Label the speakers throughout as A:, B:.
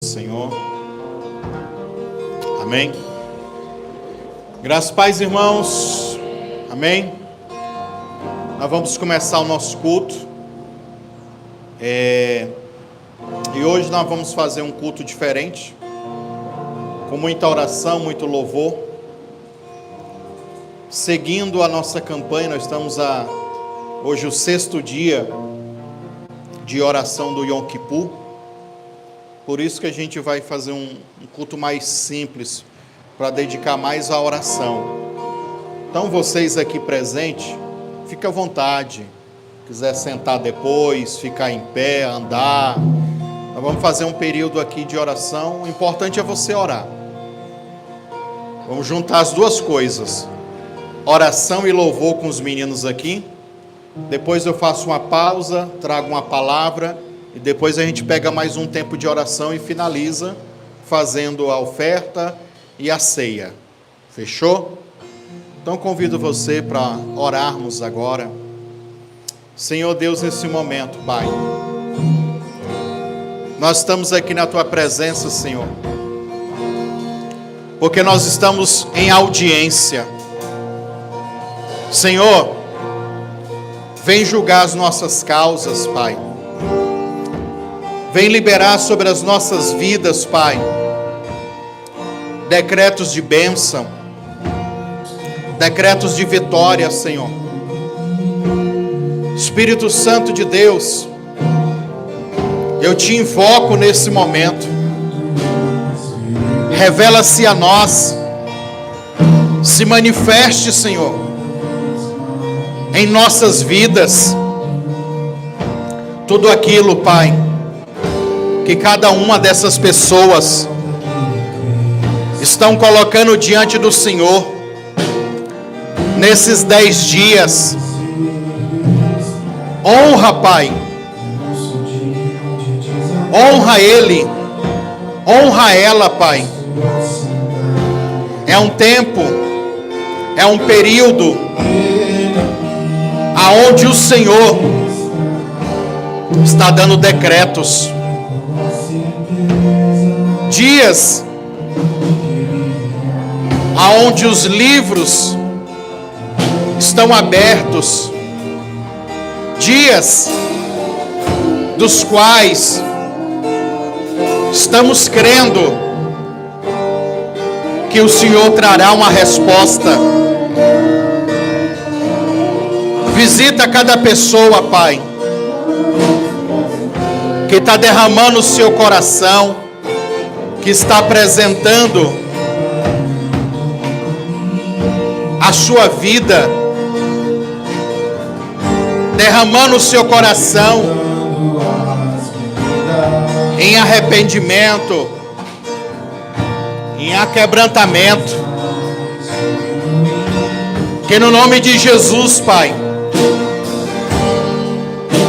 A: Senhor. Amém. Graças, pais, irmãos. Amém. Nós vamos começar o nosso culto. E hoje nós vamos fazer um culto diferente, com muita oração, muito louvor. Seguindo a nossa campanha, nós estamos hoje o 6º dia de oração do Yom Kippur. Por isso que a gente vai fazer um culto mais simples, para dedicar mais à oração. Então vocês aqui presentes, fique à vontade. Quiser sentar depois, ficar em pé, andar. Nós vamos fazer um período aqui de oração. O importante é você orar. Vamos juntar as duas coisas. Oração e louvor com os meninos aqui. Depois eu faço uma pausa, trago uma palavra. E depois a gente pega mais um tempo de oração e finaliza fazendo a oferta e a ceia. Fechou? Então convido você para orarmos agora. Senhor Deus, nesse momento, Pai, nós estamos aqui na Tua presença, Senhor, porque nós estamos em audiência. Senhor, vem julgar as nossas causas, Pai. Vem liberar sobre as nossas vidas, Pai, decretos de bênção, decretos de vitória, Senhor. Espírito Santo de Deus, eu te invoco nesse momento. Revela-se a nós, se manifeste, Senhor, em nossas vidas. Tudo aquilo, Pai, que cada uma dessas pessoas estão colocando diante do Senhor nesses 10 dias. Honra, Pai. Honra Ele. Honra ela, Pai. É um tempo, é um período aonde o Senhor está dando decretos. Dias aonde os livros estão abertos, dias dos quais estamos crendo que o Senhor trará uma resposta. Visita cada pessoa, Pai, que está derramando o seu coração, que está apresentando a sua vida, derramando o seu coração em arrependimento, em aquebrantamento. Que no nome de Jesus, Pai,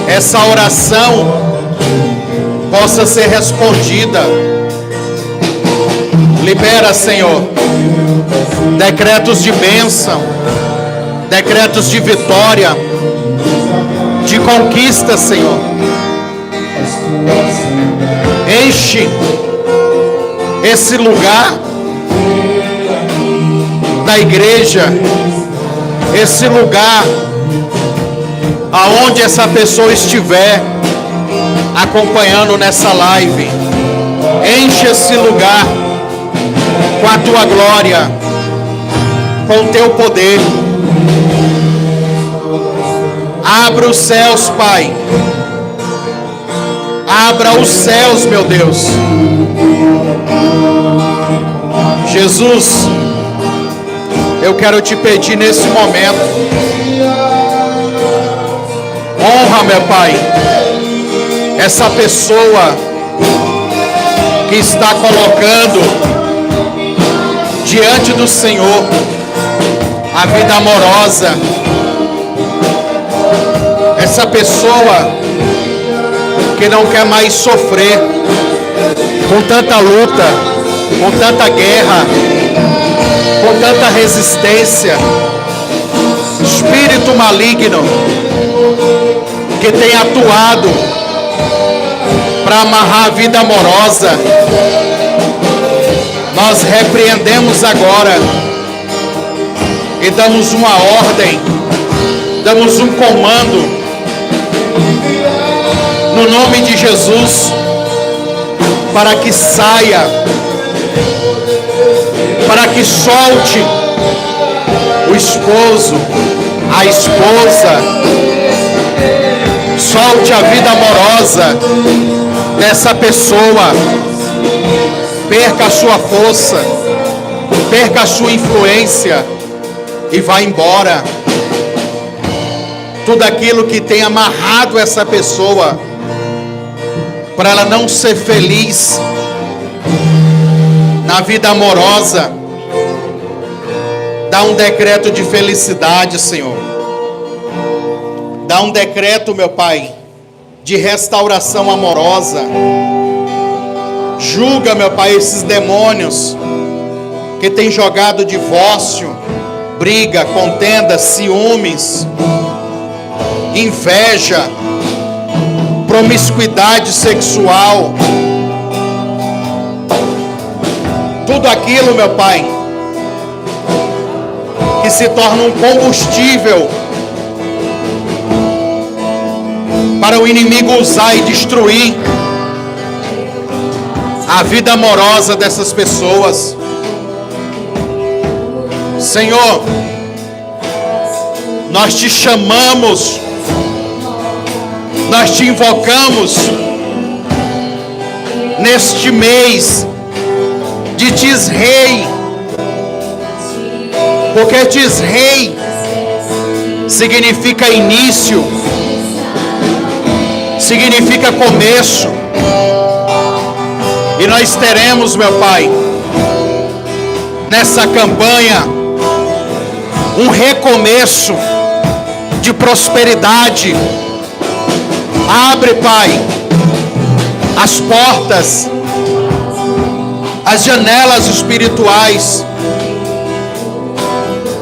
A: essa oração possa ser respondida. Libera, Senhor, decretos de bênção, decretos de vitória, de conquista, Senhor. Enche esse lugar da igreja, esse lugar aonde essa pessoa estiver acompanhando nessa live. Enche esse lugar com a Tua glória, com o Teu poder. Abra os céus, Pai. Abra os céus, meu Deus. Jesus, eu quero te pedir nesse momento. Honra, meu Pai, essa pessoa que está colocando diante do Senhor a vida amorosa. Essa pessoa que não quer mais sofrer com tanta luta, com tanta guerra, com tanta resistência. Espírito maligno que tem atuado para amarrar a vida amorosa. Nós repreendemos agora e damos uma ordem, damos um comando no nome de Jesus para que saia, para que solte o esposo, a esposa, solte a vida amorosa dessa pessoa, perca a sua força, perca a sua influência e vá embora. Tudo aquilo que tem amarrado essa pessoa para ela não ser feliz na vida amorosa, dá um decreto de felicidade, Senhor. Dá um decreto, meu Pai, de restauração amorosa. Julga, meu Pai, esses demônios que têm jogado divórcio, briga, contenda, ciúmes, inveja, promiscuidade sexual. Tudo aquilo, meu Pai, que se torna um combustível para o inimigo usar e destruir a vida amorosa dessas pessoas. Senhor, nós te chamamos, nós te invocamos neste mês de Tisrei, porque Tisrei significa início, significa começo. E nós teremos, meu Pai, nessa campanha, um recomeço de prosperidade. Abre, Pai, as portas, as janelas espirituais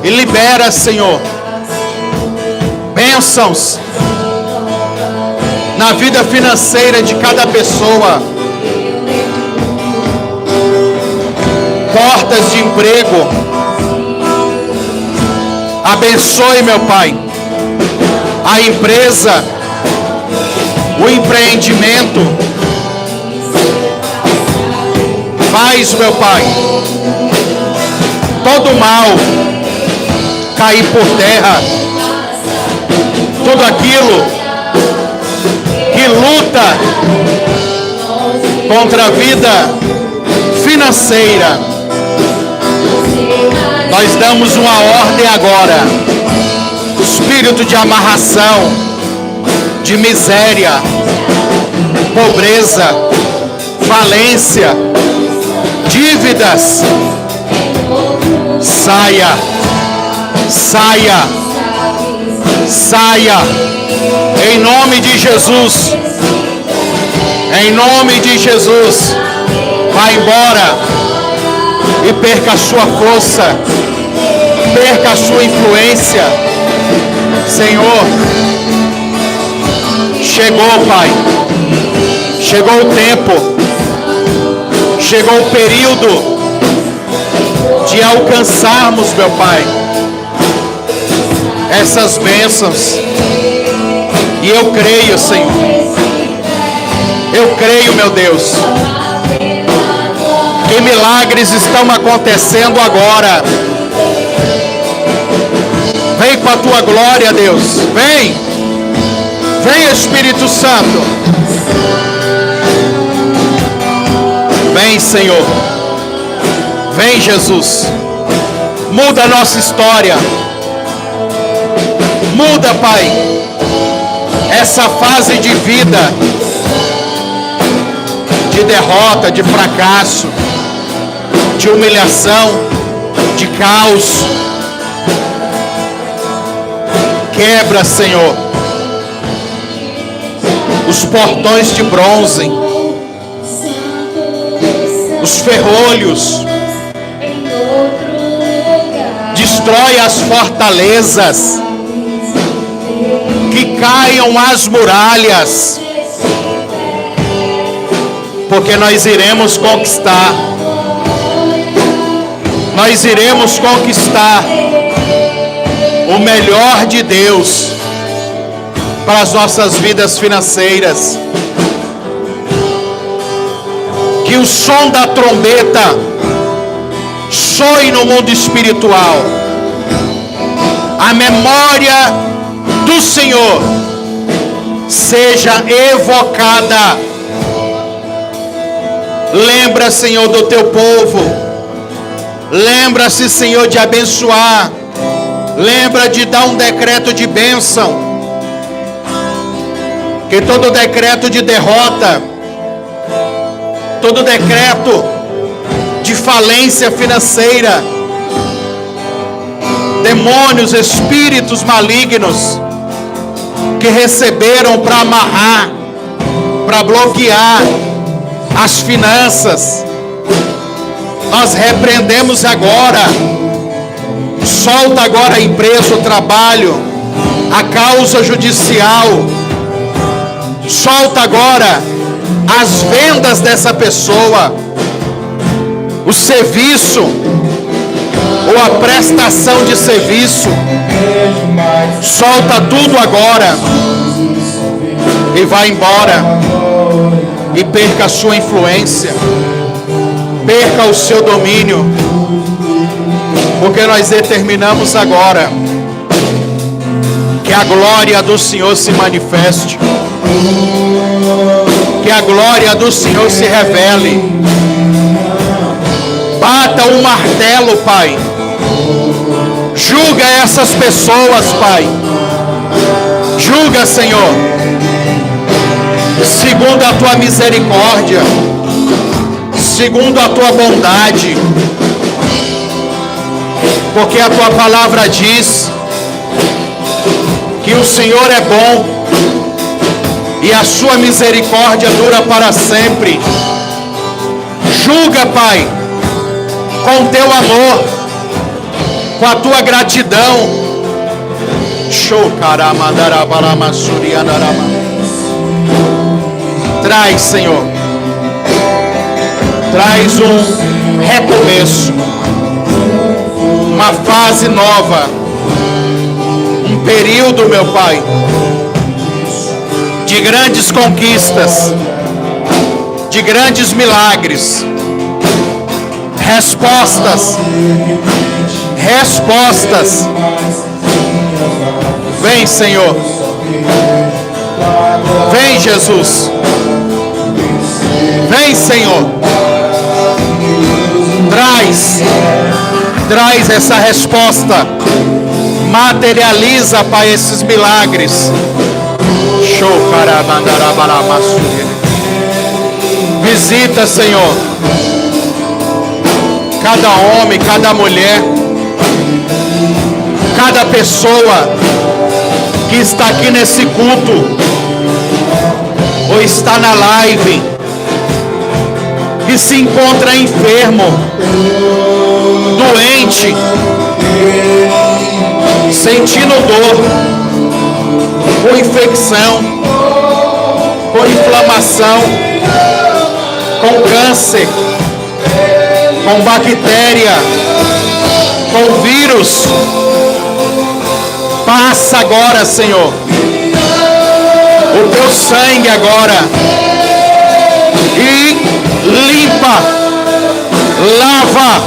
A: e libera, Senhor, bênçãos na vida financeira de cada pessoa, portas de emprego. Abençoe, meu Pai, a empresa, o empreendimento. Faz, meu Pai, todo mal cair por terra, tudo aquilo que luta contra a vida financeira, nós damos uma ordem agora. Espírito de amarração, de miséria, pobreza, falência, dívidas, saia, saia, saia, em nome de Jesus, em nome de Jesus. Vá embora e perca a sua força, perca a sua influência. Senhor, chegou, Pai, chegou o tempo, chegou o período de alcançarmos, meu Pai, essas bênçãos. E eu creio, Senhor, eu creio, meu Deus, que milagres estão acontecendo agora. Vem com a tua glória, Deus. Vem. Vem, Espírito Santo. Vem, Senhor. Vem, Jesus. Muda a nossa história. Muda, Pai, essa fase de vida, de derrota, de fracasso, de humilhação, de caos. Quebra, Senhor, os portões de bronze, os ferrolhos, destrói as fortalezas, que caiam as muralhas, porque nós iremos conquistar. Nós iremos conquistar o melhor de Deus para as nossas vidas financeiras. Que o som da trombeta soe no mundo espiritual. A memória do Senhor seja evocada. Lembra, Senhor, do teu povo. Lembra-se, Senhor, de abençoar. Lembra de dar um decreto de bênção. Que todo decreto de derrota, todo decreto de falência financeira, demônios, espíritos malignos que receberam para amarrar, para bloquear as finanças, nós repreendemos agora. Solta agora a empresa, o trabalho, a causa judicial. Solta agora as vendas dessa pessoa, o serviço ou a prestação de serviço. Solta tudo agora e vai embora. E perca a sua influência, perca o seu domínio, porque nós determinamos agora que a glória do Senhor se manifeste, que a glória do Senhor se revele. Bata o martelo, Pai. Julga essas pessoas, Pai. Julga, Senhor, segundo a tua misericórdia, segundo a tua bondade, porque a tua palavra diz que o Senhor é bom e a sua misericórdia dura para sempre. Julga, Pai, com o teu amor, com a tua gratidão. Traz, Senhor, traz um recomeço, uma fase nova, um período, meu Pai, de grandes conquistas, de grandes milagres, respostas. Vem, Senhor. Vem, Jesus. Vem, Senhor. Traz essa resposta. Materializa, Pai, esses milagres. Visita, Senhor, cada homem, cada mulher, cada pessoa que está aqui nesse culto ou está na live, que se encontra enfermo, doente, sentindo dor, com infecção, com inflamação, com câncer, com bactéria, com vírus. Passa agora, Senhor, o teu sangue agora e limpa, lava,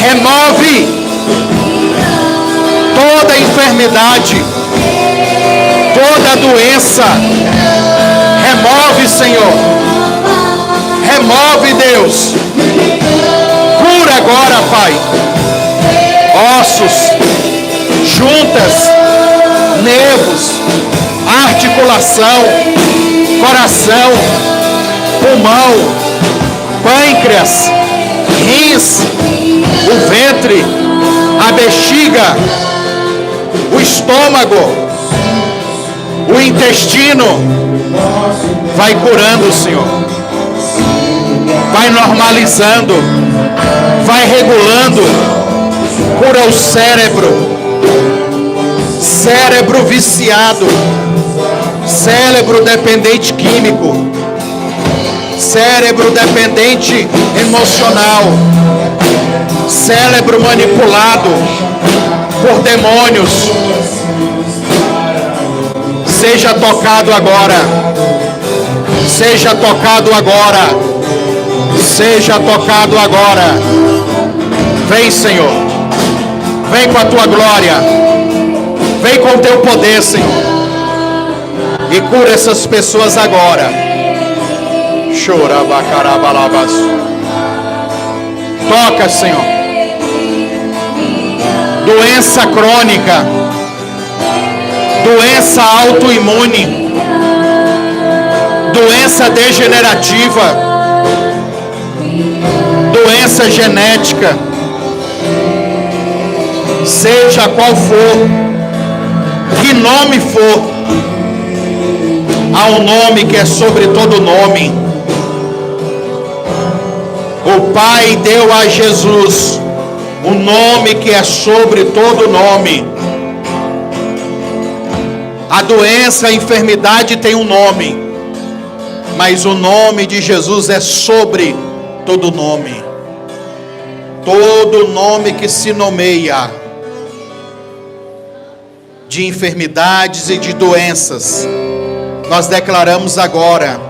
A: remove toda enfermidade, toda doença. Remove, Senhor. Remove, Deus. Cura agora, Pai. Ossos, juntas, nervos, articulação, coração, pulmão, pâncreas, rins, o ventre, a bexiga, o estômago, o intestino. Vai curando, Senhor. Vai normalizando, vai regulando. Cura o cérebro viciado, cérebro dependente químico. cérebro dependente emocional, cérebro manipulado por demônios, seja tocado agora, seja tocado agora, seja tocado agora. Vem, Senhor, vem com a tua glória, vem com o teu poder, Senhor, e cura essas pessoas agora. Chorabacarabalabas. Toca, Senhor. Doença crônica, doença autoimune, doença degenerativa, doença genética, seja qual for, que nome for, há um nome que é sobre todo nome. O Pai deu a Jesus o nome que é sobre todo nome. A doença, a enfermidade tem um nome, mas o nome de Jesus é sobre todo nome. Todo nome que se nomeia, de enfermidades e de doenças, nós declaramos agora: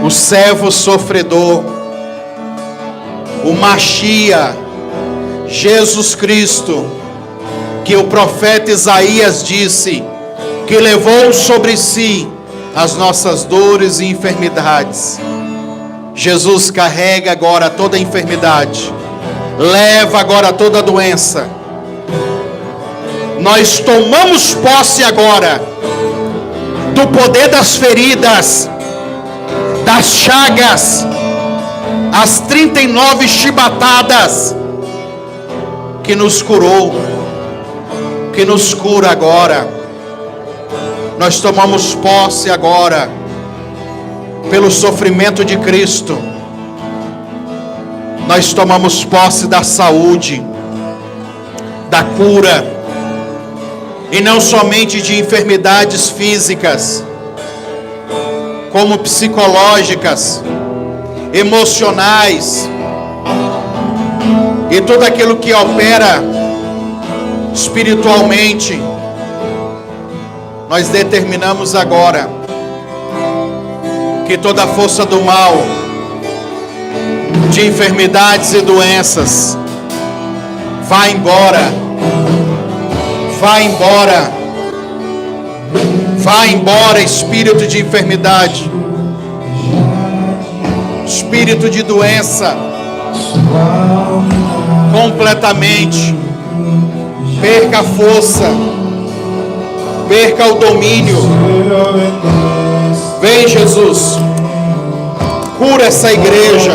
A: o servo sofredor, o Machia, Jesus Cristo, que o profeta Isaías disse que levou sobre si as nossas dores e enfermidades. Jesus carrega agora toda a enfermidade, leva agora toda a doença. Nós tomamos posse agora do poder das feridas, das chagas, as 39 chibatadas que nos curou, que nos cura agora. Nós tomamos posse agora pelo sofrimento de Cristo. Nós tomamos posse da saúde, da cura, e não somente de enfermidades físicas, como psicológicas, emocionais, e tudo aquilo que opera espiritualmente. Nós determinamos agora que toda a força do mal, de enfermidades e doenças, vá embora, vá embora, vá embora, espírito de enfermidade, espírito de doença, completamente, perca a força, perca o domínio. Vem, Jesus, cura essa igreja,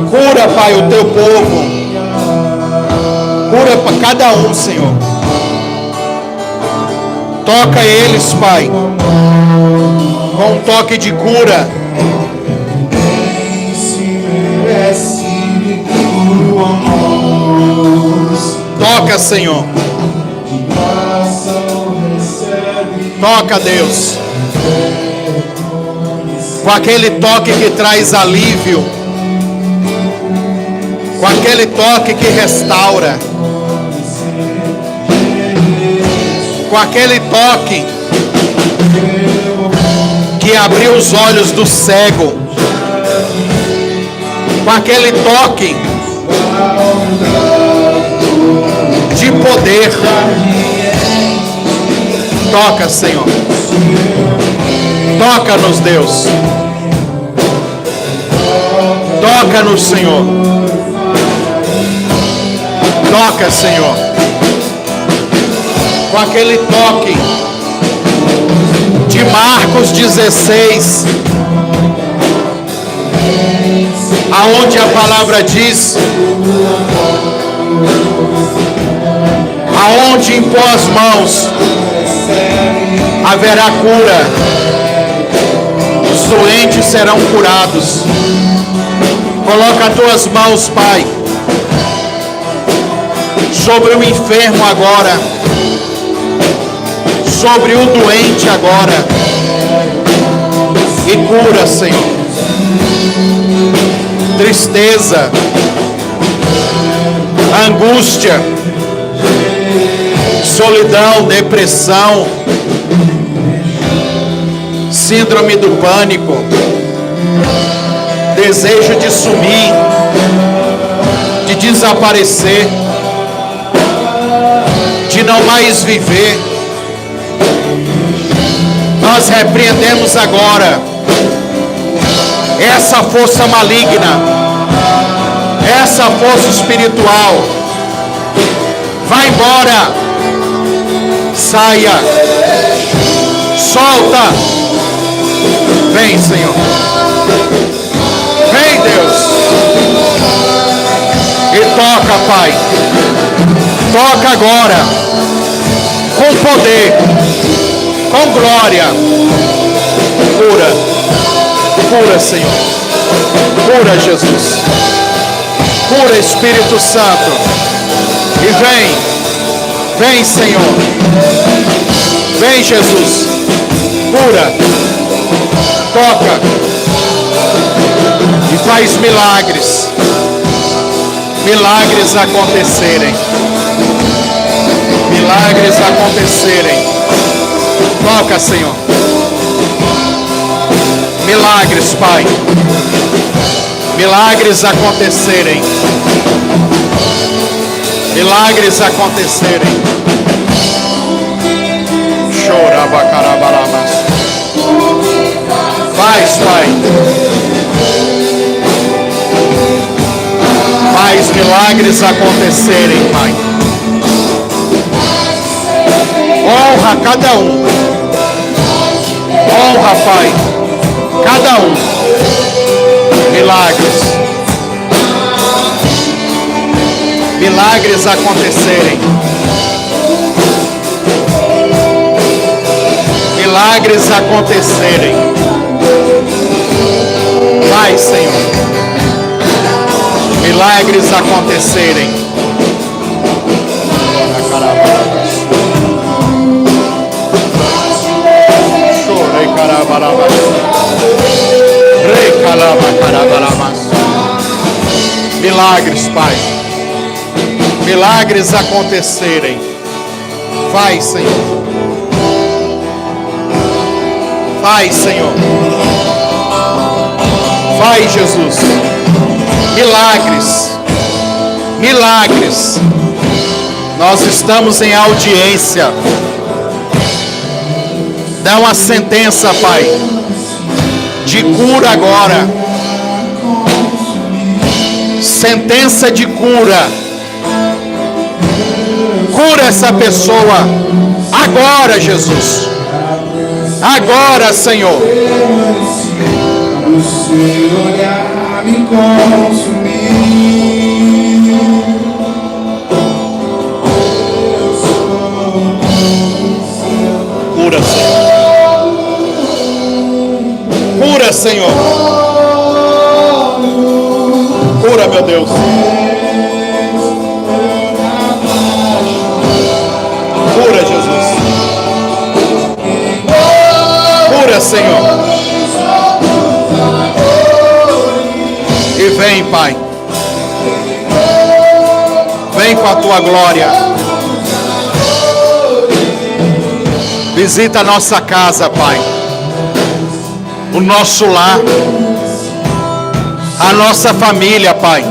A: cura, Pai, o teu povo, cura para cada um, Senhor. Toca eles, Pai, com um toque de cura. Toca, Senhor. Toca, Deus, com aquele toque que traz alívio, com aquele toque que restaura, com aquele toque que abriu os olhos do cego, com aquele toque de poder. Toca, Senhor. Toca-nos, Deus. Toca-nos, Senhor. Toca, Senhor. Com aquele toque de Marcos 16, aonde a palavra diz: aonde impor as mãos haverá cura, os doentes serão curados. Coloca as tuas mãos, Pai, sobre o enfermo agora, sobre o doente agora, e cura, Senhor. Tristeza, angústia, solidão, depressão, síndrome do pânico, desejo de sumir, de desaparecer, de não mais viver. Nós repreendemos agora essa força maligna, essa força espiritual. Vai embora, saia, solta. Vem, Senhor. Vem, Deus. E toca, Pai. Toca agora, com poder, com glória. Cura, cura, Senhor. Cura, Jesus. Cura, Espírito Santo. E vem, Senhor. Vem, Jesus. Cura, toca e faz milagres. Milagres acontecerem. Milagres acontecerem. Toca, Senhor. Milagres, Pai. Milagres acontecerem. Milagres acontecerem. Chorabacarabarabas. Faz, Pai. Faz milagres acontecerem, Pai. Honra cada um. Honra, Pai, cada um. Milagres. Milagres acontecerem. Milagres acontecerem. Vai, Senhor. Milagres acontecerem. Chorei, carabarabas. Rei, calabacarabarabas. Milagres, Pai. Milagres acontecerem. Vai, Senhor. Vai, Senhor. Vai, Jesus. Milagres. Milagres. Nós estamos em audiência. Dá uma sentença, Pai, de cura agora. Sentença de cura. Cura essa pessoa agora, Jesus. Agora, Senhor.
B: O seu olhar me consumir.
A: Cura, Senhor. Cura, Senhor. Cura, meu Deus. Cura, Jesus. Cura, Senhor. E vem, Pai. Vem com a tua glória. Visita a nossa casa, Pai. O nosso lar. A nossa família, Pai.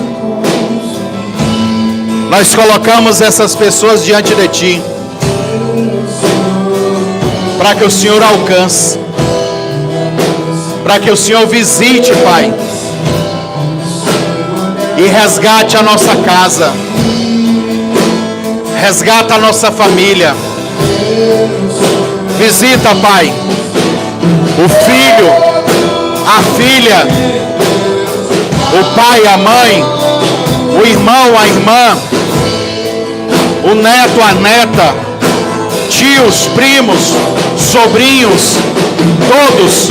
A: Nós colocamos essas pessoas diante de Ti, para que o Senhor alcance, para que o Senhor visite, Pai, e resgate a nossa casa, resgata a nossa família. Visita, Pai, o filho, a filha, o pai, a mãe, o irmão, a irmã, o neto, a neta, tios, primos, sobrinhos, todos,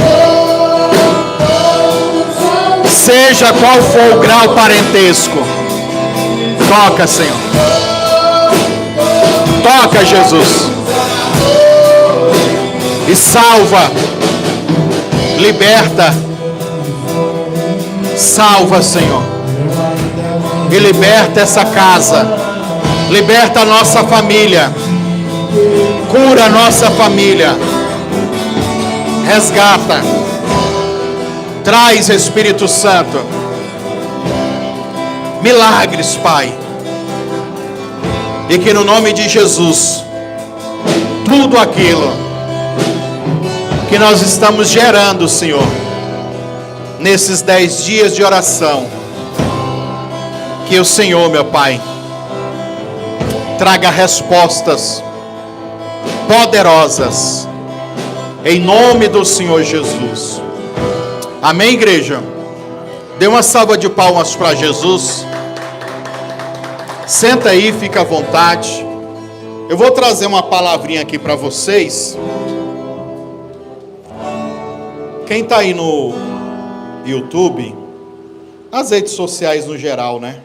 A: seja qual for o grau parentesco. Toca, Senhor. Toca, Jesus. E salva. Liberta, salva, Senhor, e liberta essa casa, liberta a nossa família, cura a nossa família, resgata, traz, Espírito Santo, milagres, Pai, e que no nome de Jesus, tudo aquilo que nós estamos gerando, Senhor, nesses 10 dias de oração, que o Senhor, meu Pai, traga respostas poderosas, em nome do Senhor Jesus. Amém, igreja? Dê uma salva de palmas para Jesus. Senta aí, fica à vontade. Eu vou trazer uma palavrinha aqui para vocês. Quem está aí no YouTube, nas redes sociais no geral, né?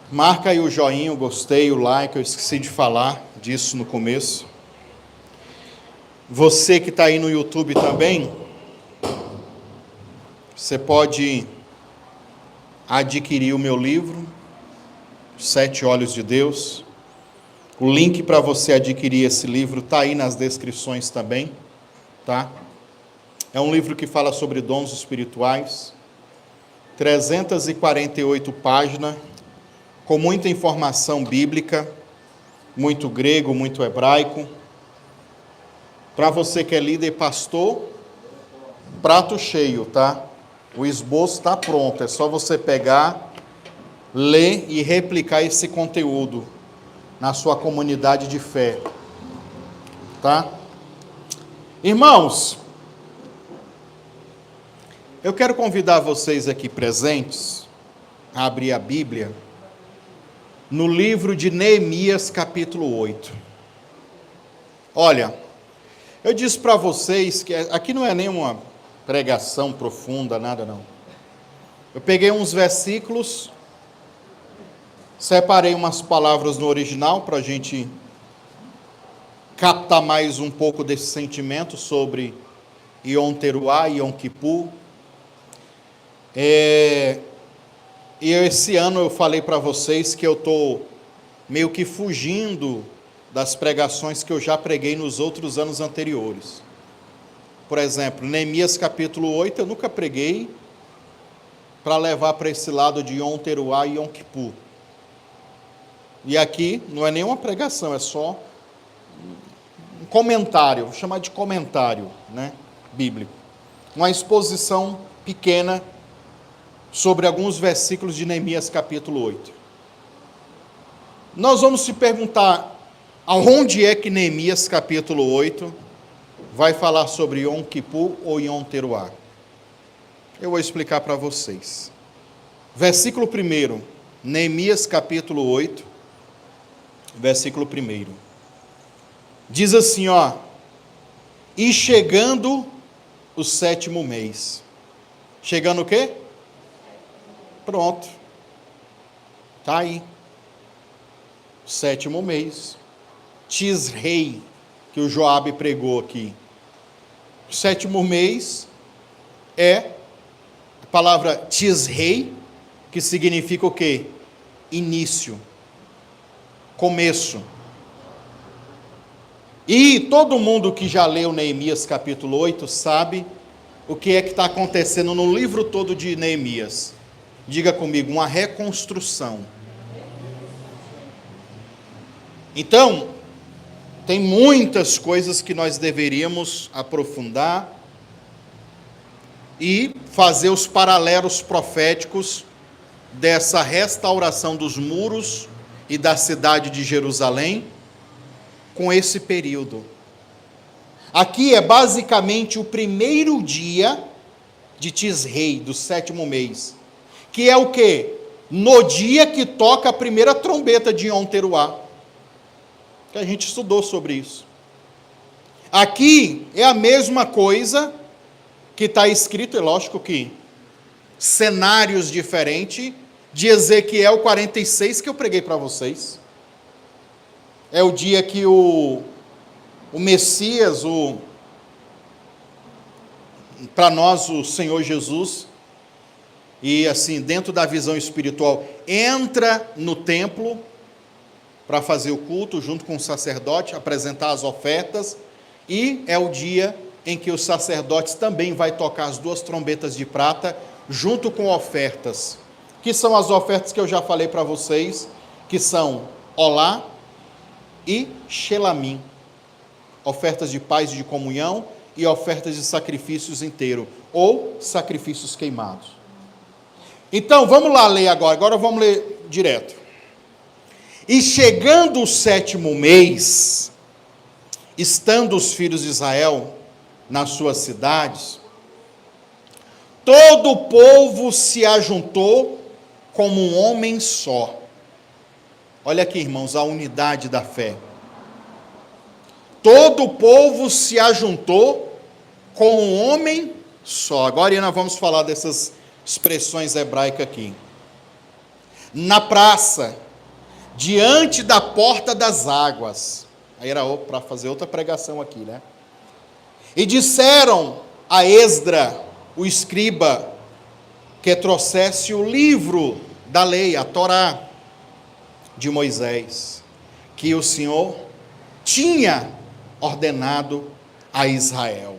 A: Marca aí o joinha, o gostei, o like. Eu esqueci de falar disso no começo. Você que está aí no YouTube também, você pode adquirir o meu livro, 7 Olhos de Deus. O link para você adquirir esse livro está aí nas descrições também, tá? É um livro que fala sobre dons espirituais, 348 páginas, com muita informação bíblica, muito grego, muito hebraico. Para você que é líder e pastor, prato cheio, tá? O esboço está pronto, é só você pegar, ler e replicar esse conteúdo na sua comunidade de fé, tá? Irmãos, eu quero convidar vocês aqui presentes a abrir a Bíblia no livro de Neemias, capítulo 8. Olha, eu disse para vocês que aqui não é nenhuma pregação profunda, nada não. Eu peguei uns versículos, separei umas palavras no original para a gente captar mais um pouco desse sentimento sobre Yom Teruah, Yom Kippur. E esse ano eu falei para vocês que eu estou meio que fugindo das pregações que eu já preguei nos outros anos anteriores. Por exemplo, Neemias capítulo 8, eu nunca preguei para levar para esse lado de Yom Teruah e Yom Kippur. E aqui não é nenhuma pregação, é só um comentário, vou chamar de comentário, né, bíblico. Uma exposição pequena sobre alguns versículos de Neemias capítulo 8. Nós vamos se perguntar, aonde é que Neemias capítulo 8 vai falar sobre Yom Kippur ou Yom Teruah? Eu vou explicar para vocês. Versículo 1, Neemias capítulo 8, versículo 1. Diz assim, ó: e chegando o 7º mês. Chegando o quê? Pronto. Está aí. 7º mês. Tisrei, que o Joabe pregou aqui. O 7º mês é a palavra Tisrei, que significa o quê? Início. Começo. E todo mundo que já leu Neemias capítulo 8 sabe o que é que está acontecendo no livro todo de Neemias. Diga comigo, uma reconstrução. Então, tem muitas coisas que nós deveríamos aprofundar e fazer os paralelos proféticos dessa restauração dos muros e da cidade de Jerusalém com esse período. Aqui é basicamente o primeiro dia de Tisrei, do 7º mês, que é o quê? No dia que toca a primeira trombeta de Yom Teruah, que a gente estudou sobre isso. Aqui é a mesma coisa que está escrito, é lógico que cenários diferentes, de Ezequiel 46, que eu preguei para vocês. É o dia que o Messias, para nós o Senhor Jesus, e assim, dentro da visão espiritual, entra no templo para fazer o culto junto com o sacerdote, apresentar as ofertas, e é o dia em que os sacerdotes também vai tocar as 2 trombetas de prata, junto com ofertas, que são as ofertas que eu já falei para vocês, que são olá e shelamim, ofertas de paz e de comunhão, e ofertas de sacrifícios inteiros, ou sacrifícios queimados. Então, vamos lá ler agora vamos ler direto. E chegando o 7º mês, estando os filhos de Israel nas suas cidades, todo o povo se ajuntou como um homem só. Olha aqui, irmãos, a unidade da fé. Todo o povo se ajuntou como um homem só. Agora nós vamos falar dessas expressões hebraicas aqui. Na praça, diante da porta das águas. Aí era para fazer outra pregação aqui, né? E disseram a Esdra, o escriba, que trouxesse o livro da lei, a Torá de Moisés, que o Senhor tinha ordenado a Israel.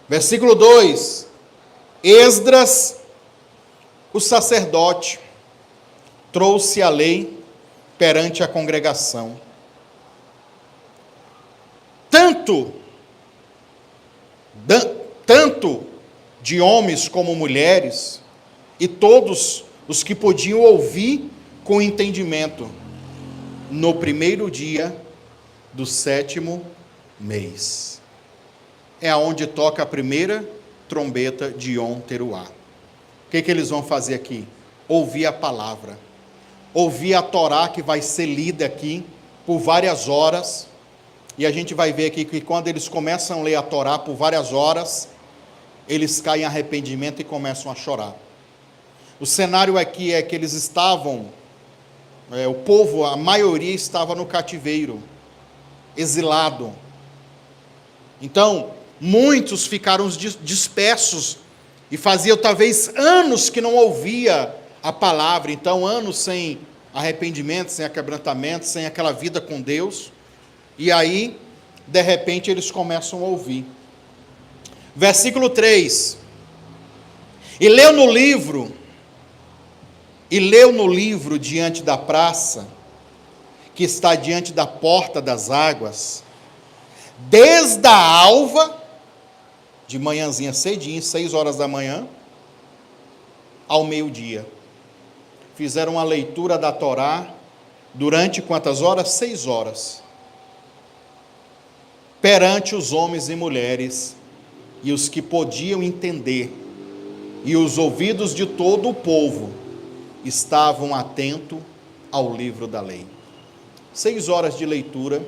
A: Versículo 2: Esdras, o sacerdote, trouxe a lei perante a congregação. Tanto de homens como mulheres, e todos os que podiam ouvir com entendimento, no primeiro dia do 7º mês. É aonde toca a primeira trombeta de Yom Teruá. O que eles vão fazer aqui? Ouvir a palavra. Ouvir a Torá, que vai ser lida aqui por várias horas. E a gente vai ver aqui que quando eles começam a ler a Torá por várias horas, eles caem em arrependimento e começam a chorar. O cenário aqui é que eles estavam, o povo, a maioria estava no cativeiro, exilado. Então, muitos ficaram dispersos e faziam talvez anos que não ouvia a palavra. Então, anos sem arrependimento, sem quebrantamento, sem aquela vida com Deus. E aí, de repente, eles começam a ouvir. Versículo 3. E leu no livro diante da praça, que está diante da porta das águas, desde a alva, de manhãzinha cedinho, 6 horas da manhã, ao meio-dia. Fizeram a leitura da Torá, durante quantas horas? 6 horas. Perante os homens e mulheres, e os que podiam entender, e os ouvidos de todo o povo, estavam atentos ao livro da lei. 6 horas de leitura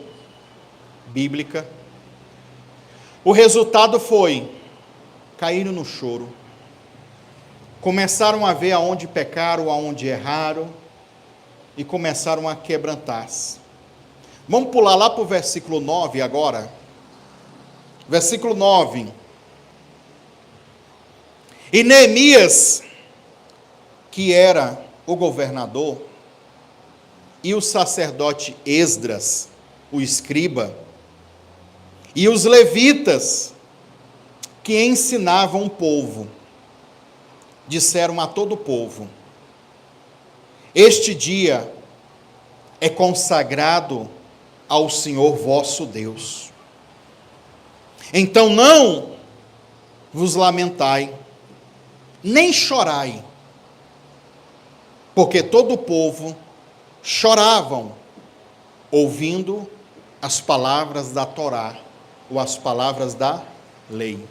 A: bíblica. O resultado foi, caíram no choro, começaram a ver aonde pecaram, aonde erraram, e começaram a quebrantar-se. Vamos pular lá para o versículo 9 agora. Versículo 9. E Neemias, que era o governador, e o sacerdote Esdras, o escriba, e os levitas, que ensinavam o povo, disseram a todo o povo: este dia é consagrado ao Senhor vosso Deus. Então não vos lamentai, nem chorai, porque todo o povo choravam, ouvindo as palavras da Torá, ou as palavras da lei.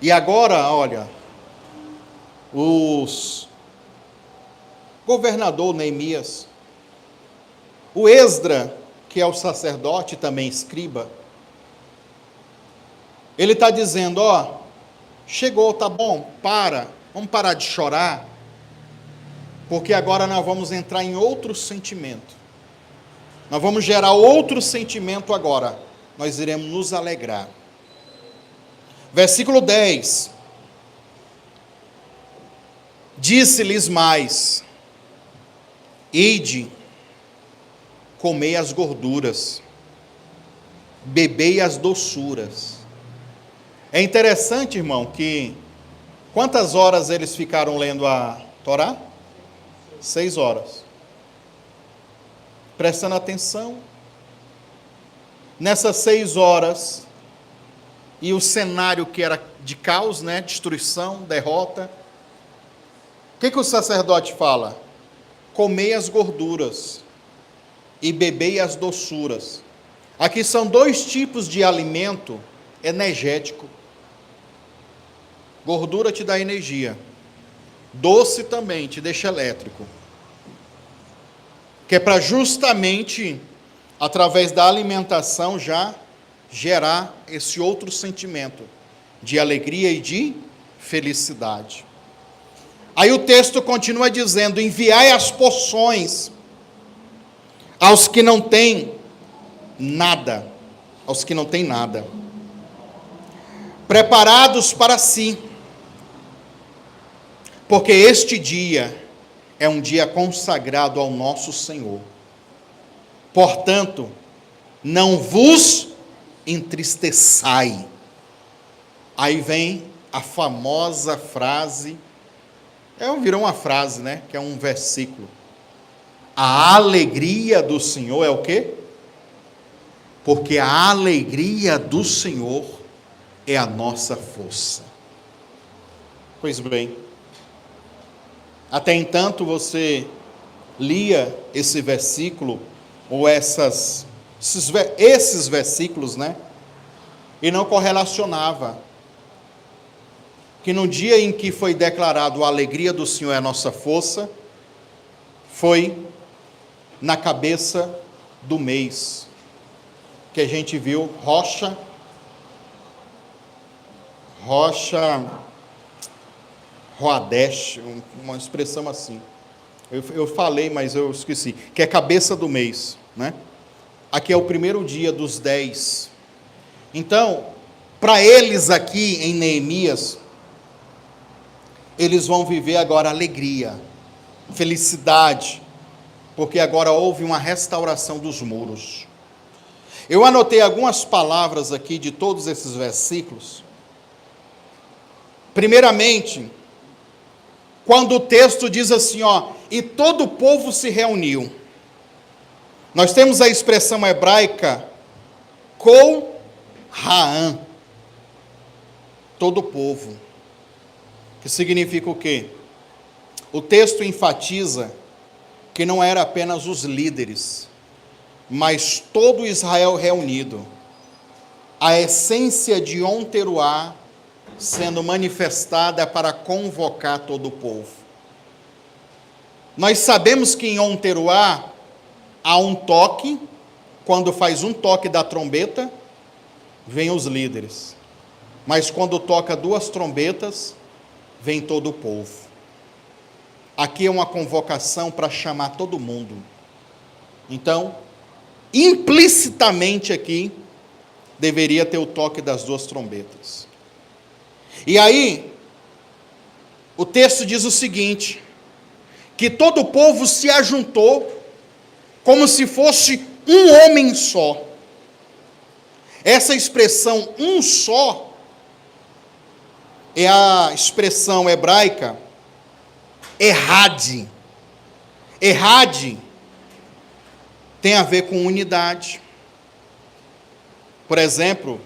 A: E agora, olha, os governador Neemias, o Esdra, que é o sacerdote, também escriba, ele está dizendo: chegou, tá bom, vamos parar de chorar, porque agora nós vamos entrar em outro sentimento, nós vamos gerar outro sentimento agora, nós iremos nos alegrar. Versículo 10. Disse-lhes mais: ide, comei as gorduras, bebei as doçuras. É interessante, irmão, que quantas horas eles ficaram lendo a Torá? 6 horas. Prestando atenção. Nessas 6 horas, e o cenário que era de caos, né? Destruição, derrota. O que o sacerdote fala? Comei as gorduras e bebei as doçuras. Aqui são 2 tipos de alimento energético. Gordura te dá energia. Doce também te deixa elétrico. Que é para justamente, através da alimentação, já gerar esse outro sentimento de alegria e de felicidade. Aí o texto continua dizendo: enviai as porções aos que não têm nada, aos que não têm nada, preparados para si, porque este dia é um dia consagrado ao nosso Senhor. Portanto, não vos entristeçai. Aí vem a famosa frase, virou uma frase, né? Que é um versículo. A alegria do Senhor é o quê? Porque a alegria do Senhor é a nossa força. Pois bem, até entanto você lia esse versículo, ou esses versículos, né? E não correlacionava que no dia em que foi declarado a alegria do Senhor é a nossa força, foi na cabeça do mês, que a gente viu Rocha Roadesh, uma expressão assim. Eu falei, mas eu esqueci, que é cabeça do mês, né? Aqui é o primeiro dia dos 10. Então, para eles aqui em Neemias, eles vão viver agora alegria, felicidade, porque agora houve uma restauração dos muros. Eu anotei algumas palavras aqui de todos esses versículos. Primeiramente, quando o texto diz assim, e todo o povo se reuniu. Nós temos a expressão hebraica, Kol Ha'am, todo o povo. Que significa o quê? O texto enfatiza que não era apenas os líderes, mas todo Israel reunido. A essência de Yom Teruah sendo manifestada para convocar todo o povo. Nós sabemos que em Yom Teruah há um toque, quando faz um toque da trombeta, vem os líderes. Mas quando toca 2 trombetas, vem todo o povo. Aqui é uma convocação para chamar todo mundo. Então, implicitamente aqui, deveria ter o toque das 2 trombetas. E aí, o texto diz o seguinte, que todo o povo se ajuntou, como se fosse um homem só. Essa expressão, um só, é a expressão hebraica, errad. Errad tem a ver com unidade. Por exemplo,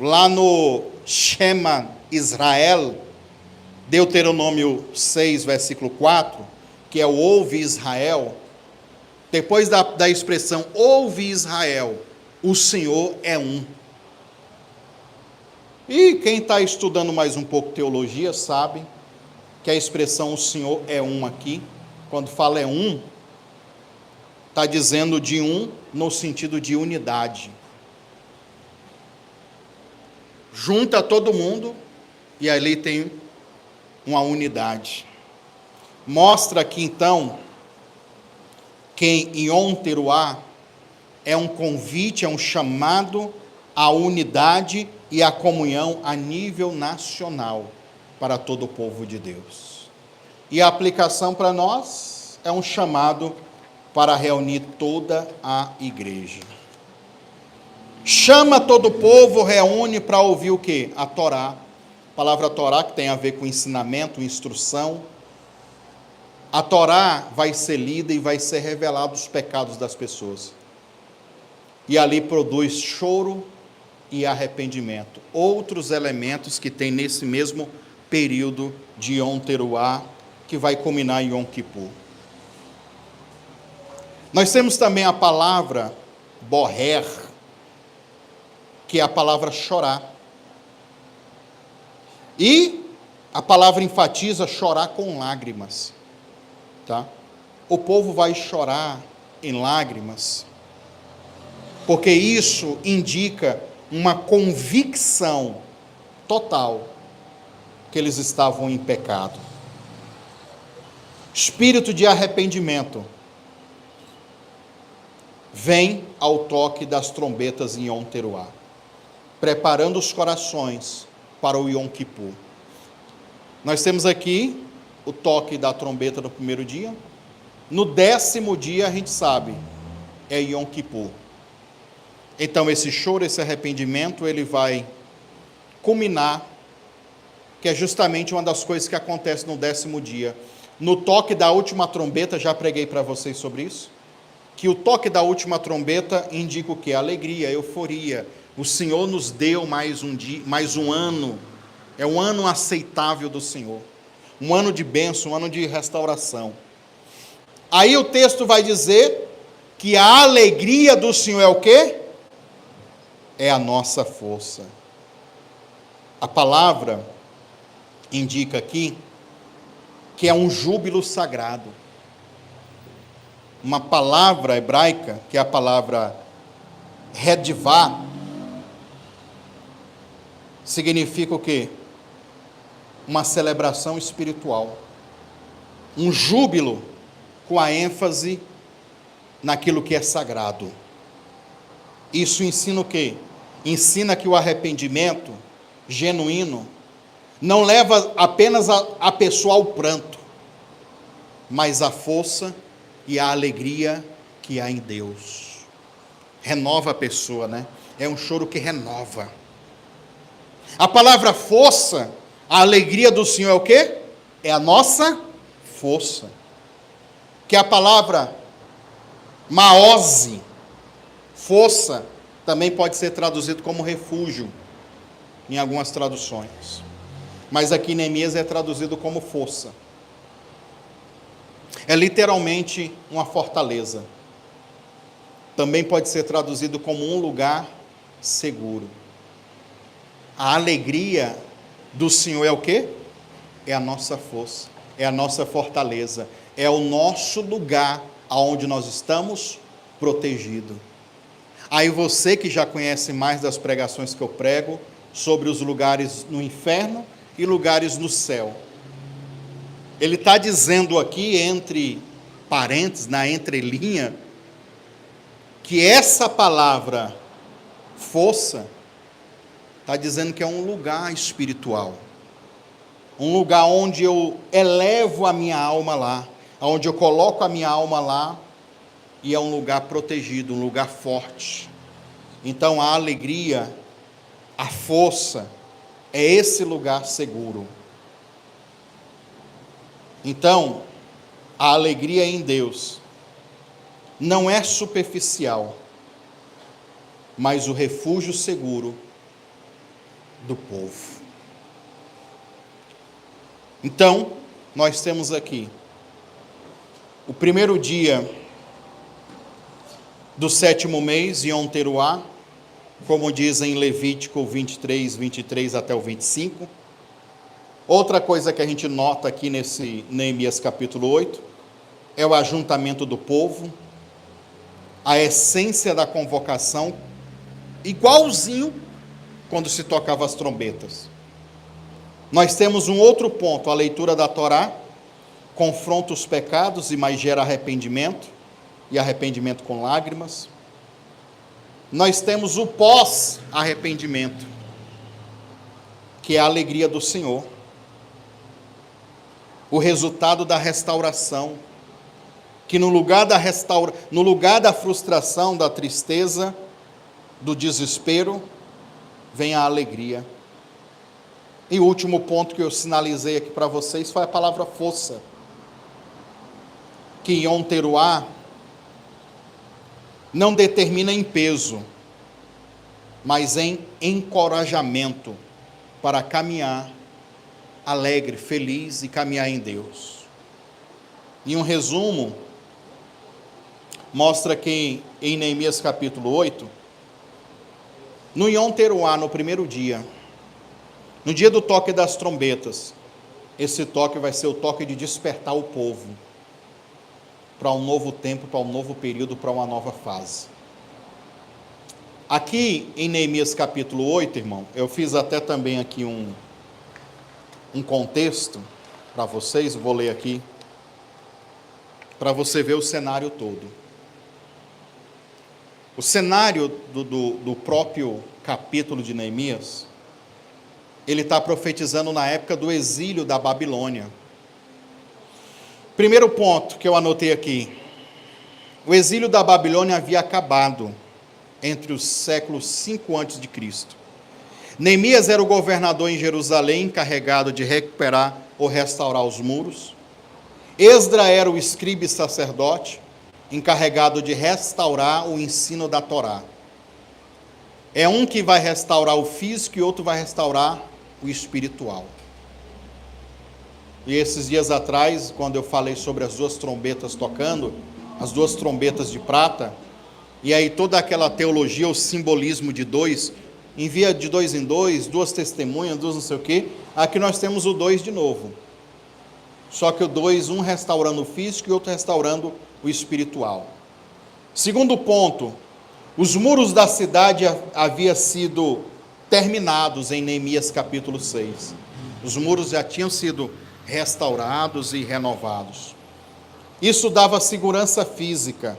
A: lá no Shema Israel, Deuteronômio 6, versículo 4, que é o ouve Israel, depois da expressão ouve Israel, o Senhor é um. E quem está estudando mais um pouco teologia sabe que a expressão o Senhor é um aqui, quando fala é um, está dizendo de um no sentido de unidade. Junta todo mundo e ali tem uma unidade. Mostra aqui então que em Yom Teruah é um convite, é um chamado à unidade e a comunhão a nível nacional para todo o povo de Deus. E a aplicação para nós é um chamado para reunir toda a igreja. Chama todo o povo, reúne para ouvir o quê? A Torá. A palavra Torá que tem a ver com ensinamento, instrução. A Torá vai ser lida e vai ser revelado os pecados das pessoas. E ali produz choro e arrependimento. Outros elementos que tem nesse mesmo período de Yom Teruah, que vai culminar em Yom Kippur. Nós temos também a palavra boher, que é a palavra chorar. E a palavra enfatiza chorar com lágrimas. Tá? O povo vai chorar em lágrimas, porque isso indica uma convicção total que eles estavam em pecado. Espírito de arrependimento vem ao toque das trombetas em Yom Teruah, preparando os corações para o Yom Kippur. Nós temos aqui o toque da trombeta no primeiro dia. No 10º dia, a gente sabe, é Yom Kippur. Então, esse choro, esse arrependimento, ele vai culminar, que é justamente uma das coisas que acontece no 10º dia. No toque da última trombeta, já preguei para vocês sobre isso, que o toque da última trombeta indica o quê? Alegria, euforia. O Senhor nos deu mais um dia, mais um ano. É um ano aceitável do Senhor. Um ano de bênção, um ano de restauração. Aí o texto vai dizer que a alegria do Senhor é o quê? É a nossa força. A palavra indica aqui que é um júbilo sagrado. Uma palavra hebraica, que é a palavra redivá, significa o quê? Uma celebração espiritual. Um júbilo com a ênfase naquilo que é sagrado. Isso ensina o quê? Ensina que o arrependimento genuíno não leva apenas a pessoa ao pranto, mas à força e à alegria que há em Deus. Renova a pessoa, né? É um choro que renova. A palavra força, a alegria do Senhor é o quê? É a nossa força. Que a palavra maose, força, também pode ser traduzido como refúgio, em algumas traduções. Mas aqui em Neemias é traduzido como força. É literalmente uma fortaleza. Também pode ser traduzido como um lugar seguro. A alegria do Senhor é o quê? É a nossa força, é a nossa fortaleza, é o nosso lugar onde nós estamos protegidos. Aí você que já conhece mais das pregações que eu prego sobre os lugares no inferno e lugares no céu. Ele está dizendo aqui, entre parênteses, na entrelinha, que essa palavra força está dizendo que é um lugar espiritual. Um lugar onde eu elevo a minha alma lá, onde eu coloco a minha alma lá, e é um lugar protegido, um lugar forte. Então a alegria, a força, é esse lugar seguro. Então, a alegria em Deus não é superficial, mas o refúgio seguro do povo. Então, nós temos aqui o primeiro dia do 7º mês, Yom Teruah, como diz em Levítico 23 até o 25. Outra coisa que a gente nota aqui nesse Neemias capítulo 8, é o ajuntamento do povo, a essência da convocação, igualzinho quando se tocava as trombetas. Nós temos um outro ponto, a leitura da Torá, confronta os pecados, mas gera arrependimento, e arrependimento com lágrimas. Nós temos o pós-arrependimento, que é a alegria do Senhor, o resultado da restauração, que no lugar da frustração, da tristeza, do desespero, vem a alegria. E o último ponto que eu sinalizei aqui para vocês foi a palavra força, que Yom Teruah não determina em peso, mas em encorajamento para caminhar alegre, feliz e caminhar em Deus. E um resumo mostra que em Neemias capítulo 8, no Yom Teruah, no primeiro dia, no dia do toque das trombetas, esse toque vai ser o toque de despertar o povo para um novo tempo, para um novo período, para uma nova fase. Aqui em Neemias capítulo 8, irmão, eu fiz até também aqui um contexto para vocês, vou ler aqui, para você ver o cenário todo. O cenário do próprio capítulo de Neemias, ele está profetizando na época do exílio da Babilônia. Primeiro ponto que eu anotei aqui, o exílio da Babilônia havia acabado entre os séculos 5 a.C. Neemias era o governador em Jerusalém, encarregado de recuperar ou restaurar os muros. Esdra era o escriba e sacerdote, encarregado de restaurar o ensino da Torá. É um que vai restaurar o físico e outro vai restaurar o espiritual. E esses dias atrás, quando eu falei sobre as duas trombetas tocando, as duas trombetas de prata, e aí toda aquela teologia, o simbolismo de dois, envia de dois em dois, duas testemunhas, duas não sei o quê, aqui nós temos o dois de novo. Só que o dois, um restaurando o físico e outro restaurando o espiritual. Segundo ponto, os muros da cidade haviam sido terminados em Neemias capítulo 6. Os muros já tinham sido restaurados e renovados. Isso dava segurança física,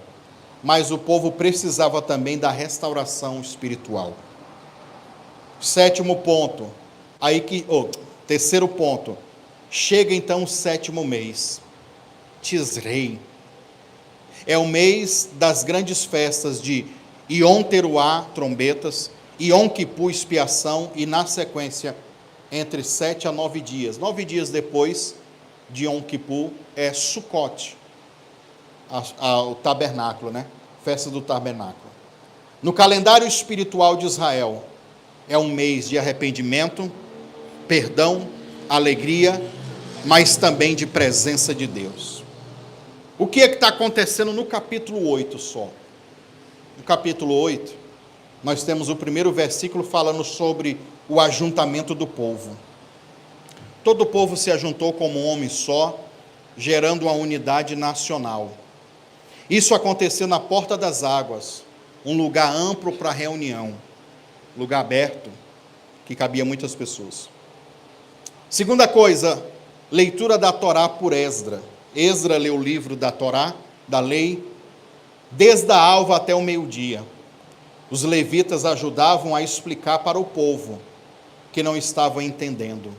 A: mas o povo precisava também da restauração espiritual. Sétimo ponto, terceiro ponto, chega então o sétimo mês, Tisrei. É o mês das grandes festas de Yom Teruah, trombetas, Yom Kippur, expiação, e na sequência, entre 7 a 9 dias. 9 dias depois de Yom Kippur é Sukkot, o tabernáculo, né? Festa do tabernáculo. No calendário espiritual de Israel, é um mês de arrependimento, perdão, alegria, mas também de presença de Deus. O que é que está acontecendo no capítulo 8 só? No capítulo 8, nós temos o primeiro versículo falando sobre o ajuntamento do povo. Todo o povo se ajuntou como um homem só, gerando uma unidade nacional. Isso aconteceu na Porta das Águas, um lugar amplo para reunião, lugar aberto, que cabia muitas pessoas. Segunda coisa, leitura da Torá por Esdra. Esdra leu o livro da Torá, da lei, desde a alva até o meio-dia. Os levitas ajudavam a explicar para o povo, que não estava entendendo.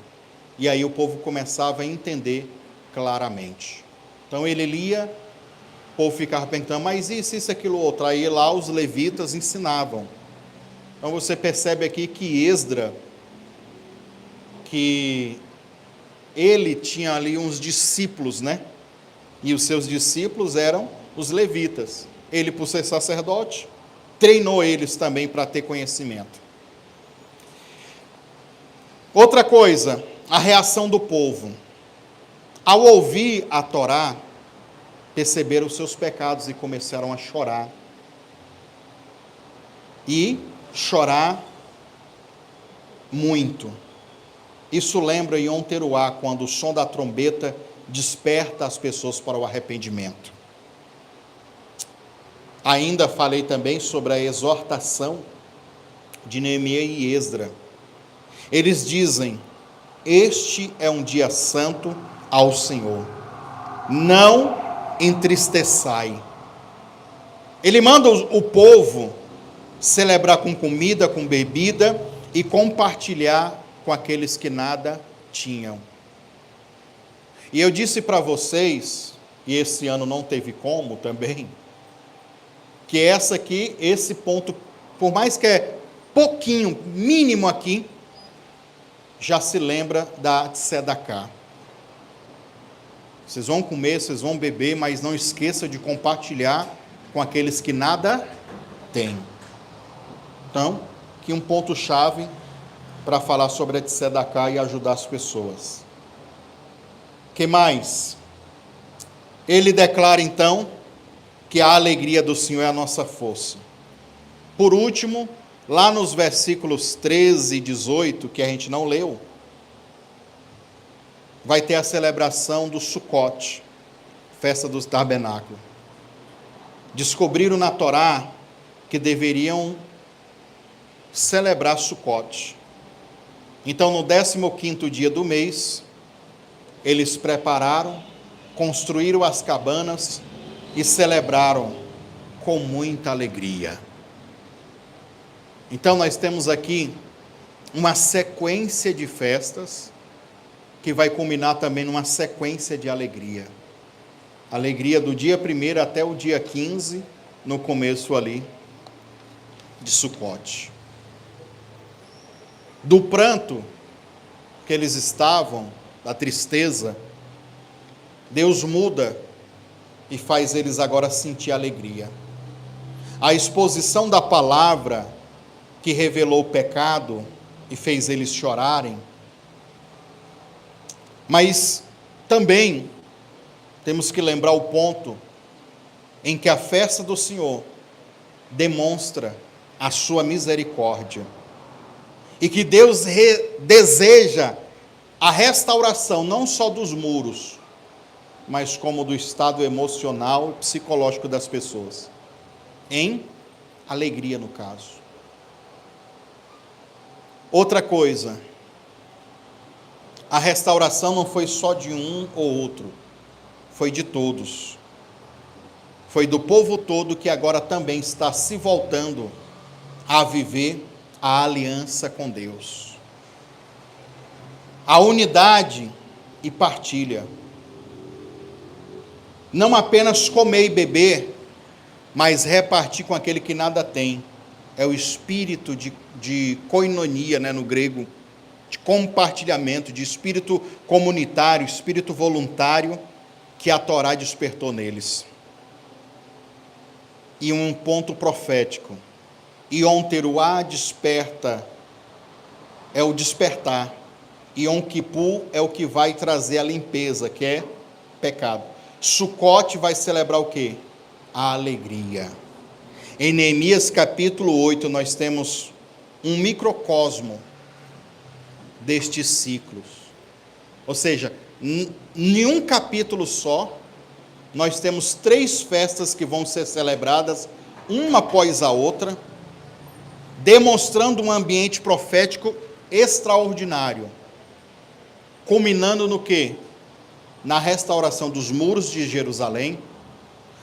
A: E aí o povo começava a entender claramente. Então ele lia, o povo ficava perguntando, mas isso, aquilo, outro. Aí lá os levitas ensinavam. Então você percebe aqui que Esdra, que ele tinha ali uns discípulos, né? E os seus discípulos eram os levitas. Ele, por ser sacerdote, treinou eles também para ter conhecimento. Outra coisa, a reação do povo. Ao ouvir a Torá, perceberam os seus pecados e começaram a chorar. E chorar muito. Isso lembra Yom Teruah, quando o som da trombeta desperta as pessoas para o arrependimento. Ainda falei também sobre a exortação de Neemias e Esdra. Eles dizem, este é um dia santo ao Senhor, não entristeçai. Ele manda o povo celebrar com comida, com bebida e compartilhar com aqueles que nada tinham. E eu disse para vocês, e esse ano não teve como também, que esse ponto, por mais que é pouquinho, mínimo aqui, já se lembra da Tzedakah. Vocês vão comer, vocês vão beber, mas não esqueça de compartilhar com aqueles que nada têm. Então, aqui um ponto-chave para falar sobre a Tzedakah e ajudar as pessoas. O que mais? Ele declara então que a alegria do Senhor é a nossa força. Por último, lá nos versículos 13 e 18, que a gente não leu, vai ter a celebração do Sucote, festa dos tabernáculos. Descobriram na Torá que deveriam celebrar Sucote. Então, no 15º dia do mês, eles prepararam, construíram as cabanas e celebraram com muita alegria. Então, nós temos aqui uma sequência de festas que vai culminar também numa sequência de alegria. Alegria do dia 1º até o dia 15, no começo ali de Sucote. Do pranto que eles estavam, da tristeza, Deus muda e faz eles agora sentir alegria. A exposição da palavra que revelou o pecado e fez eles chorarem, mas também temos que lembrar o ponto em que a festa do Senhor demonstra a sua misericórdia e que Deus deseja a restauração não só dos muros, mas como do estado emocional e psicológico das pessoas, em alegria no caso. Outra coisa, a restauração não foi só de um ou outro, foi de todos. Foi do povo todo que agora também está se voltando a viver a aliança com Deus. A unidade e partilha. Não apenas comer e beber, mas repartir com aquele que nada tem. É o espírito de koinonia, no grego, de compartilhamento, de espírito comunitário, espírito voluntário, que a Torá despertou neles. E um ponto profético. Yom Teruah desperta, é o despertar. Yom Kippur é o que vai trazer a limpeza, que é pecado. Sucote vai celebrar o quê? A alegria. Em Neemias capítulo 8, nós temos um microcosmo destes ciclos. Ou seja, em um capítulo só, nós temos 3 festas que vão ser celebradas, uma após a outra, demonstrando um ambiente profético extraordinário. Culminando no quê? Na restauração dos muros de Jerusalém,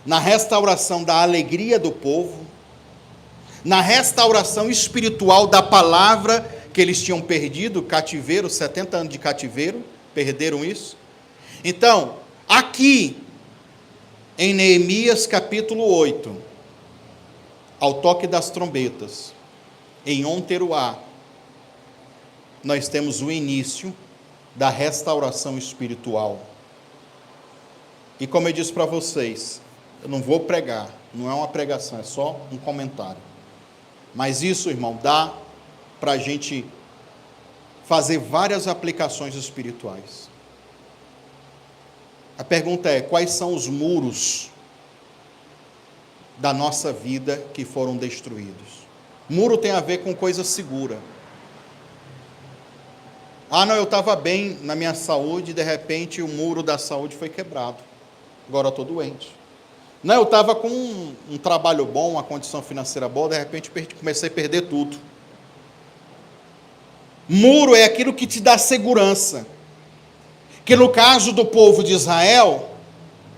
A: na restauração da alegria do povo, na restauração espiritual da palavra que eles tinham perdido, cativeiro, 70 anos de cativeiro, perderam isso. Então, aqui, em Neemias capítulo 8, ao toque das trombetas, em Yom Teruah, nós temos o início da restauração espiritual. E como eu disse para vocês, eu não vou pregar, não é uma pregação, é só um comentário. Mas isso, irmão, dá para a gente fazer várias aplicações espirituais. A pergunta é, quais são os muros da nossa vida que foram destruídos? Muro tem a ver com coisa segura. Ah, não, eu estava bem na minha saúde, de repente o muro da saúde foi quebrado. Agora eu estou doente. Não, eu estava com um trabalho bom, uma condição financeira boa, de repente comecei a perder tudo. Muro é aquilo que te dá segurança. Que no caso do povo de Israel,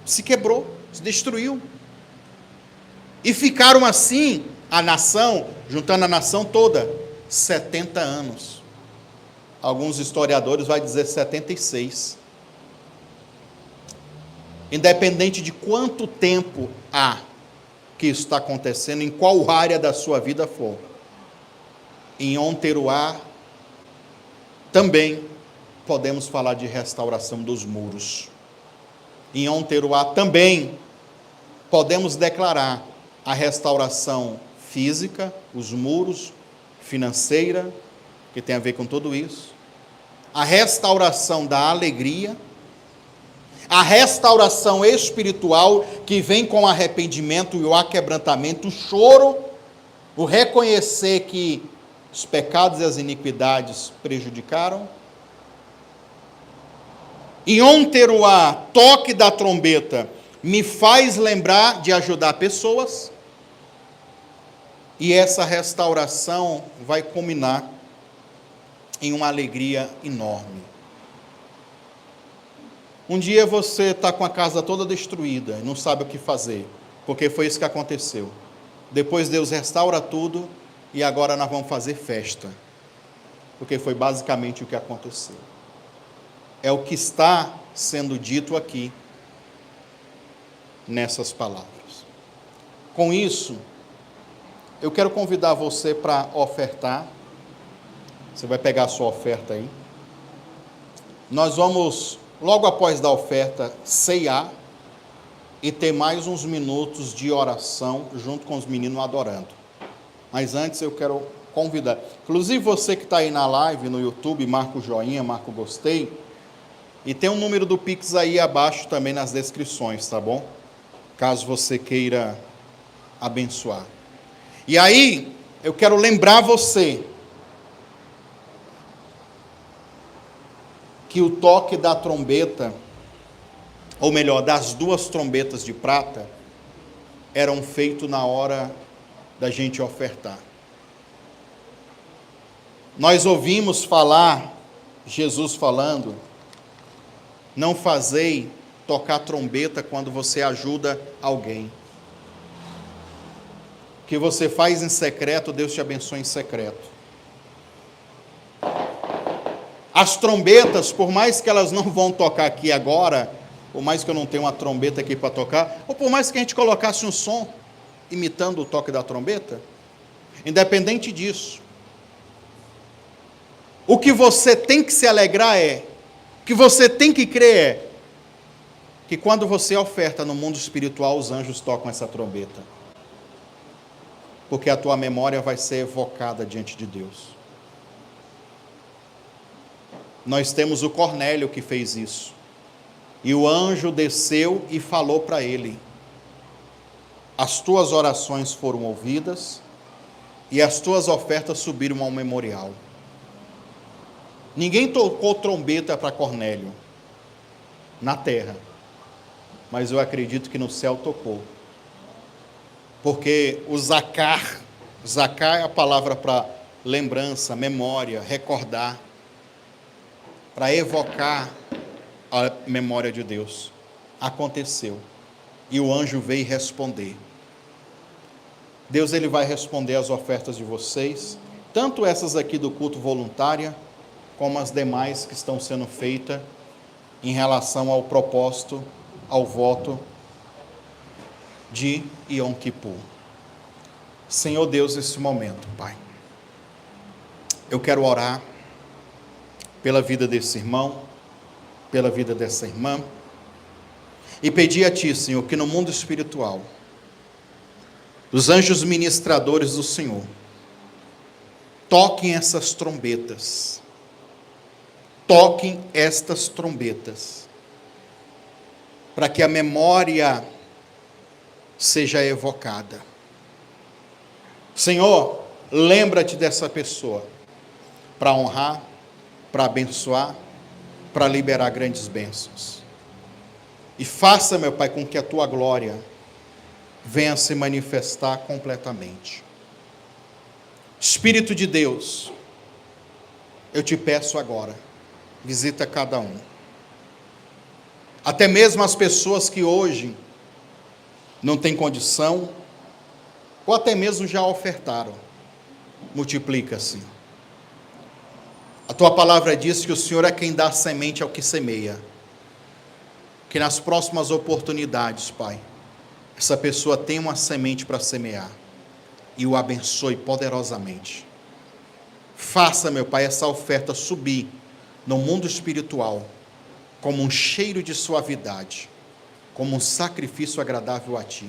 A: se quebrou, se destruiu. E ficaram assim, a nação, juntando a nação toda, 70 anos. alguns historiadores vão dizer 76. Independente de quanto tempo há que isso está acontecendo, em qual área da sua vida for, em Yom Teruah também podemos falar de restauração dos muros. Em Yom Teruah também podemos declarar a restauração física, os muros, financeira, que tem a ver com tudo isso, a restauração da alegria, a restauração espiritual que vem com o arrependimento e o aquebrantamento, o choro, o reconhecer que os pecados e as iniquidades prejudicaram. Em Yom Teruah, toque da trombeta, me faz lembrar de ajudar pessoas, e essa restauração vai culminar em uma alegria enorme. Um dia você está com a casa toda destruída e não sabe o que fazer, porque foi isso que aconteceu. Depois Deus restaura tudo e agora nós vamos fazer festa, porque foi basicamente o que aconteceu. É o que está sendo dito aqui, nessas palavras. Com isso, eu quero convidar você para ofertar. Você vai pegar a sua oferta aí. Nós vamos, logo após da oferta, ceiar e ter mais uns minutos de oração junto com os meninos adorando. Mas antes eu quero convidar, inclusive você que está aí na live, no YouTube, marca o joinha, marca o gostei, e tem um número do Pix aí abaixo também nas descrições, tá bom? Caso você queira abençoar. E aí, eu quero lembrar você que o toque da trombeta, ou melhor, das duas trombetas de prata, eram feitos na hora da gente ofertar. Nós ouvimos falar, Jesus falando, não fazei tocar trombeta quando você ajuda alguém. O que você faz em secreto, Deus te abençoa em secreto. As trombetas, por mais que elas não vão tocar aqui agora, por mais que eu não tenha uma trombeta aqui para tocar, ou por mais que a gente colocasse um som imitando o toque da trombeta, independente disso, o que você tem que se alegrar o que você tem que crer que quando você oferta no mundo espiritual, os anjos tocam essa trombeta. Porque a tua memória vai ser evocada diante de Deus. Nós temos o Cornélio que fez isso. E o anjo desceu e falou para ele: as tuas orações foram ouvidas e as tuas ofertas subiram ao memorial. Ninguém tocou trombeta para Cornélio na terra, mas eu acredito que no céu tocou. Porque o zacar é a palavra para lembrança, memória, recordar, para evocar a memória de Deus. Aconteceu. E o anjo veio responder. Deus, ele vai responder as ofertas de vocês, tanto essas aqui do culto voluntária, como as demais que estão sendo feitas em relação ao propósito, ao voto de Yom Kippur. Senhor Deus, nesse momento, Pai, eu quero orar pela vida desse irmão, pela vida dessa irmã, e pedir a Ti, Senhor, que no mundo espiritual, os anjos ministradores do Senhor, toquem essas trombetas, toquem estas trombetas, para que a memória seja evocada. Senhor, lembra-te dessa pessoa, para honrar, para abençoar, para liberar grandes bênçãos. E faça, meu Pai, com que a Tua glória venha se manifestar completamente. Espírito de Deus, eu te peço agora, visita cada um. Até mesmo as pessoas que hoje não têm condição, ou até mesmo já ofertaram, multiplica-se. A tua palavra diz que o Senhor é quem dá semente ao que semeia. Que nas próximas oportunidades, Pai, essa pessoa tenha uma semente para semear e o abençoe poderosamente. Faça, meu Pai, essa oferta subir no mundo espiritual como um cheiro de suavidade, como um sacrifício agradável a Ti,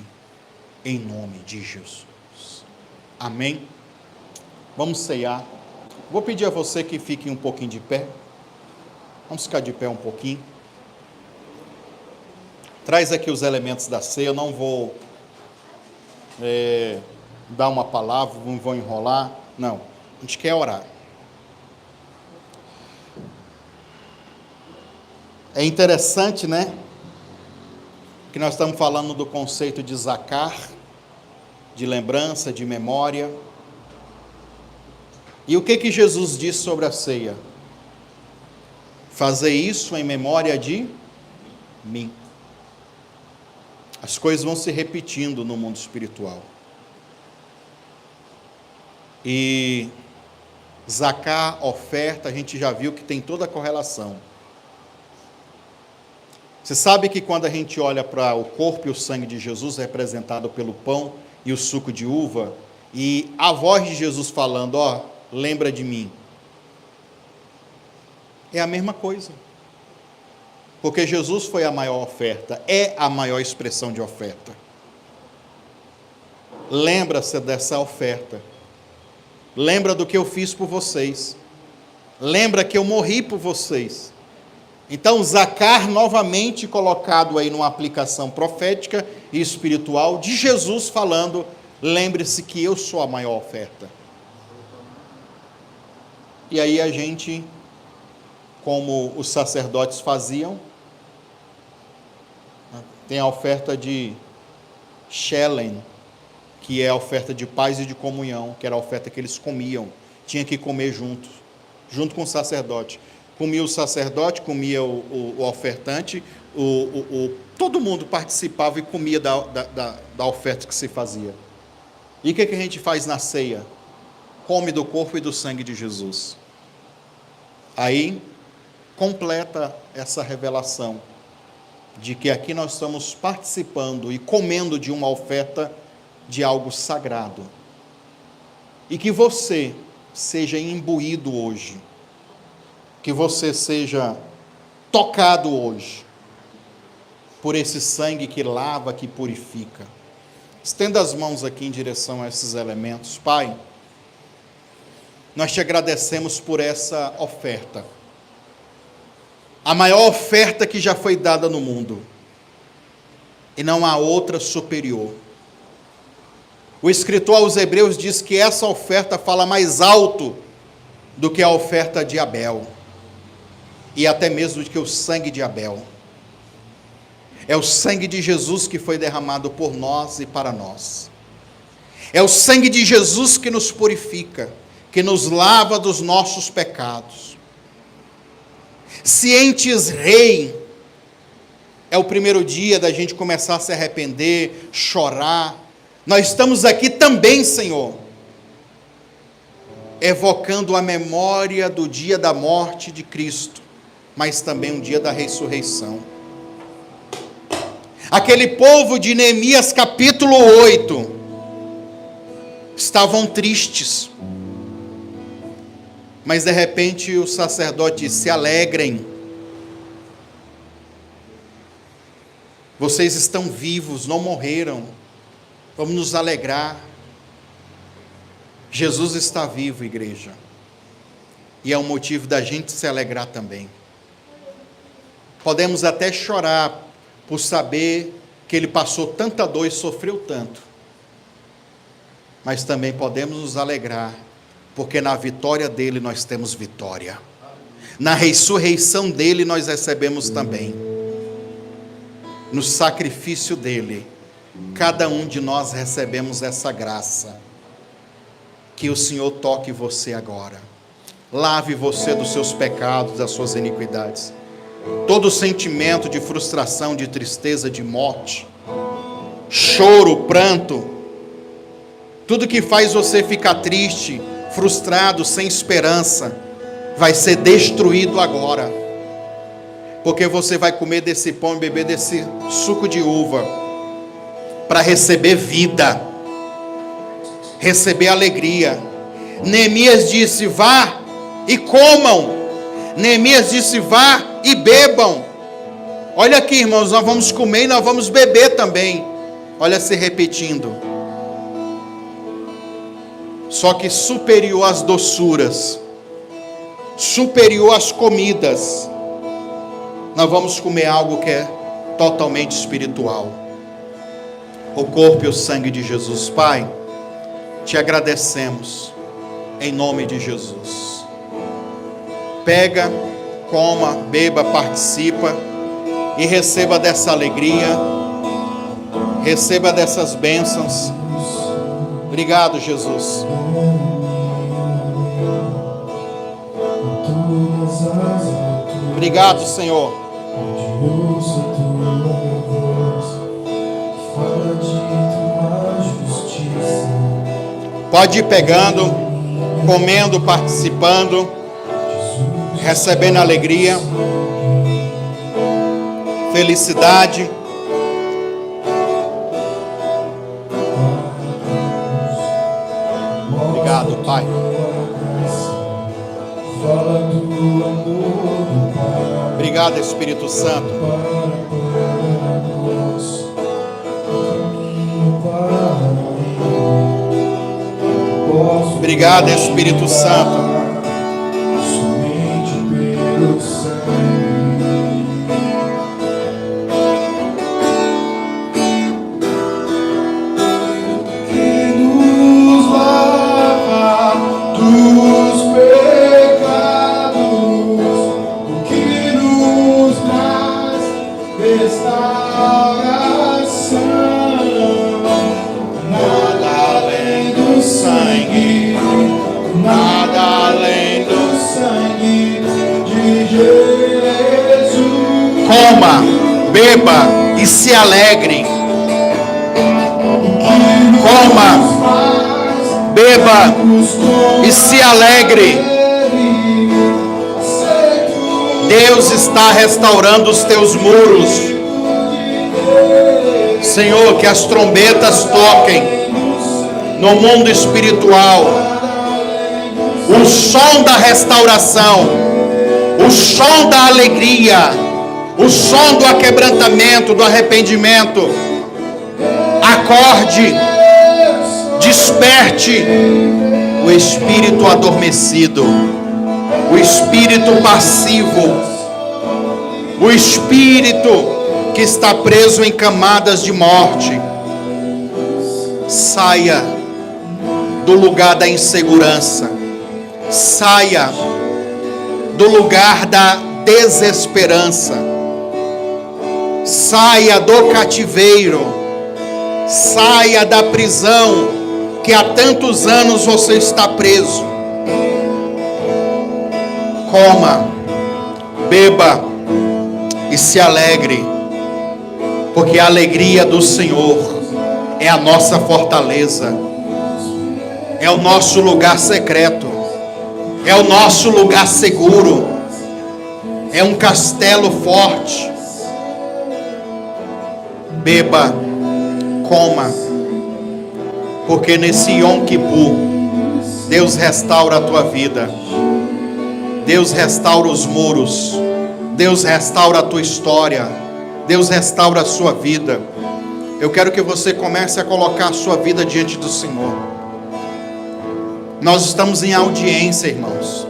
A: em nome de Jesus. Amém? Vamos ceiar. Vou pedir a você que fique um pouquinho de pé. Vamos ficar de pé um pouquinho. Traz aqui os elementos da ceia. Eu não vou dar uma palavra, não vou enrolar. Não, a gente quer orar. É interessante, né? Que nós estamos falando do conceito de zacar, de lembrança, de memória. E o que Jesus disse sobre a ceia? Fazer isso em memória de mim. As coisas vão se repetindo no mundo espiritual. E zacar, oferta, a gente já viu que tem toda a correlação. Você sabe que quando a gente olha para o corpo e o sangue de Jesus, representado pelo pão e o suco de uva, e a voz de Jesus falando, lembra de mim. É a mesma coisa. Porque Jesus foi a maior oferta, é a maior expressão de oferta. Lembra-se dessa oferta. Lembra do que eu fiz por vocês. Lembra que eu morri por vocês. Então, zacar novamente colocado aí numa aplicação profética e espiritual de Jesus falando, lembre-se que eu sou a maior oferta. E aí a gente, como os sacerdotes faziam, tem a oferta de Shelem, que é a oferta de paz e de comunhão, que era a oferta que eles comiam, tinha que comer junto com o sacerdote. Comia o sacerdote, comia o ofertante, todo mundo participava e comia da oferta que se fazia. E o que a gente faz na ceia? Come do corpo e do sangue de Jesus. Aí, completa essa revelação de que aqui nós estamos participando e comendo de uma oferta de algo sagrado. E que você seja imbuído hoje, que você seja tocado hoje por esse sangue que lava, que purifica. Estenda as mãos aqui em direção a esses elementos. Pai, nós te agradecemos por essa oferta. A maior oferta que já foi dada no mundo. E não há outra superior. O escritor aos Hebreus diz que essa oferta fala mais alto do que a oferta de Abel. E até mesmo do que o sangue de Abel. É o sangue de Jesus que foi derramado por nós e para nós. É o sangue de Jesus que nos purifica, que nos lava dos nossos pecados. Cientes Rei, é o primeiro dia da gente começar a se arrepender, chorar. Nós estamos aqui também, Senhor, evocando a memória do dia da morte de Cristo, mas também um dia da ressurreição. Aquele povo de Neemias capítulo 8, estavam tristes, mas de repente o sacerdote disse: se alegrem, vocês estão vivos, não morreram, vamos nos alegrar. Jesus está vivo, igreja, e é um motivo da gente se alegrar também. Podemos até chorar por saber que ele passou tanta dor e sofreu tanto, mas também podemos nos alegrar, porque na vitória dele nós temos vitória, na ressurreição dele nós recebemos também, no sacrifício dele, cada um de nós recebemos essa graça. Que o Senhor toque você agora, lave você dos seus pecados, das suas iniquidades, todo sentimento de frustração, de tristeza, de morte, choro, pranto, tudo que faz você ficar triste, frustrado, sem esperança, vai ser destruído agora, porque você vai comer desse pão e beber desse suco de uva, para receber vida, receber alegria. Neemias disse: vá e comam. Neemias disse: vá e bebam. Olha aqui, irmãos, nós vamos comer e nós vamos beber também. Olha se repetindo. Só que superior às doçuras, superior às comidas, nós vamos comer algo que é totalmente espiritual. O corpo e o sangue de Jesus. Pai, te agradecemos em nome de Jesus. Pega, coma, beba, participa e receba dessa alegria, receba dessas bênçãos. Obrigado, Jesus. Obrigado, Senhor. Pode ir pegando, comendo, participando, recebendo alegria, felicidade. Obrigado, Pai. Obrigado, Espírito Santo. Obrigado, Espírito Santo. Coma, beba e se alegre. Coma, beba e se alegre. Deus está restaurando os teus muros. Senhor, que as trombetas toquem no mundo espiritual. O som da restauração, o som da alegria, o som do aquebrantamento, do arrependimento. Acorde, desperte o espírito adormecido, o espírito passivo, o espírito que está preso em camadas de morte. Saia do lugar da insegurança, saia do lugar da desesperança, saia do cativeiro, saia da prisão que há tantos anos você está preso. Coma, beba e se alegre, porque a alegria do Senhor é a nossa fortaleza, é o nosso lugar secreto, é o nosso lugar seguro, é um castelo forte. Beba, coma, porque nesse Yom Kippur Deus restaura a tua vida, Deus restaura os muros, Deus restaura a tua história, Deus restaura a sua vida. Eu quero que você comece a colocar a sua vida diante do Senhor. Nós estamos em audiência, irmãos.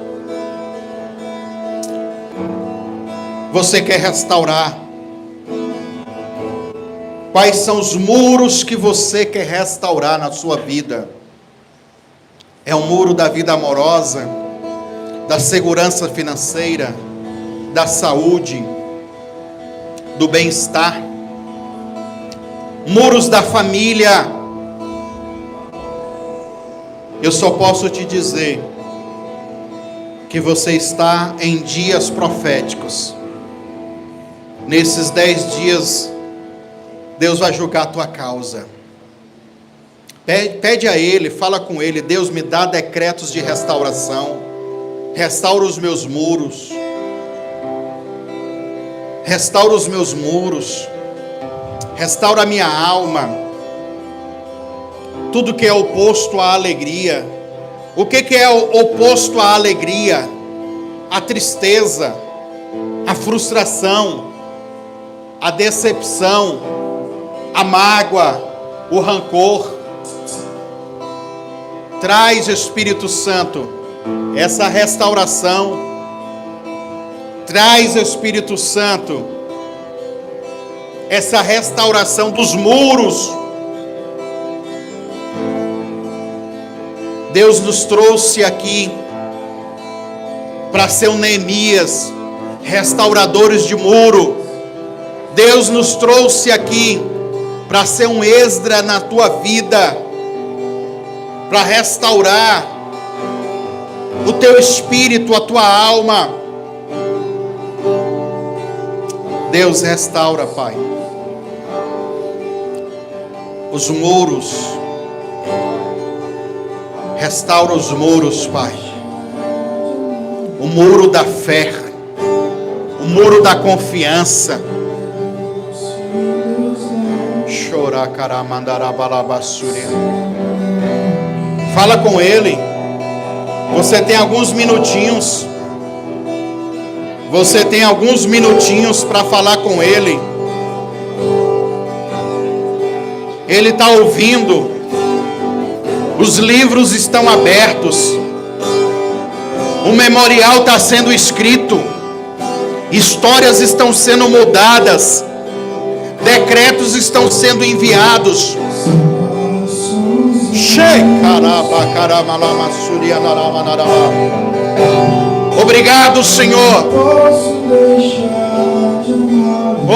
A: Você quer restaurar? Quais são os muros que você quer restaurar na sua vida? É o muro da vida amorosa, da segurança financeira, da saúde, do bem-estar, muros da família. Eu só posso te dizer que você está em dias proféticos. Nesses 10 dias, Deus vai julgar a tua causa. Pede a Ele, fala com Ele: Deus, me dá decretos de restauração. Restaura os meus muros. Restaura os meus muros. Restaura a minha alma. Tudo que é oposto à alegria. O que é oposto à alegria? A tristeza, a frustração, a decepção, a mágoa, o rancor. Traz, Espírito Santo, essa restauração. Traz, Espírito Santo, essa restauração dos muros. Deus nos trouxe aqui para ser um Neemias, restauradores de muro. Deus nos trouxe aqui para ser um Esdra na tua vida, para restaurar o teu espírito, a tua alma. Deus, restaura, Pai, os muros. Restaura os muros, Pai. O muro da fé, o muro da confiança. Fala com Ele. Você tem alguns minutinhos. Você tem alguns minutinhos para falar com Ele. Ele está ouvindo. Os livros estão abertos. O memorial está sendo escrito. Histórias estão sendo mudadas. Decretos estão sendo enviados. Obrigado, Senhor.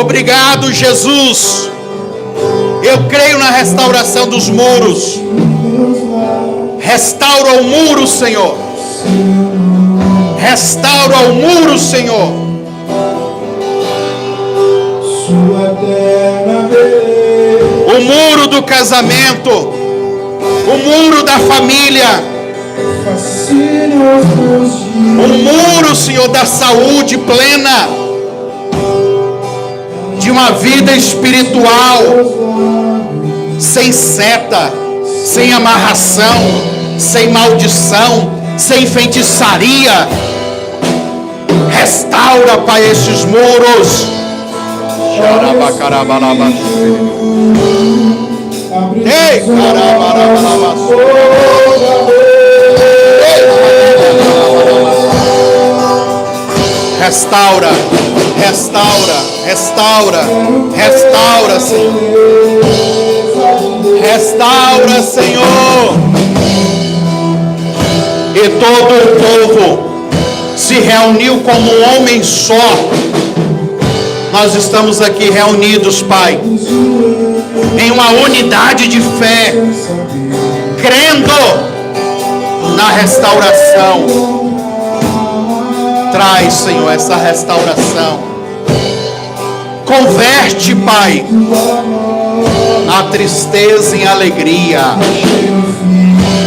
A: Obrigado, Jesus. Eu creio na restauração dos muros. Restaura o muro, Senhor. Restaura o muro, Senhor. O muro do casamento. O muro da família. O muro, Senhor, da saúde plena. De uma vida espiritual. Sem seta. Sem amarração. Sem maldição. Sem feitiçaria. Restaura, Pai, esses muros. Ei, restaura, restaura, restaura, restaura, Senhor. Restaura, Senhor. E todo o povo se reuniu como um homem só. Nós estamos aqui reunidos, Pai, em uma unidade de fé, crendo na restauração. Traz, Senhor, essa restauração. Converte, Pai, a tristeza em alegria,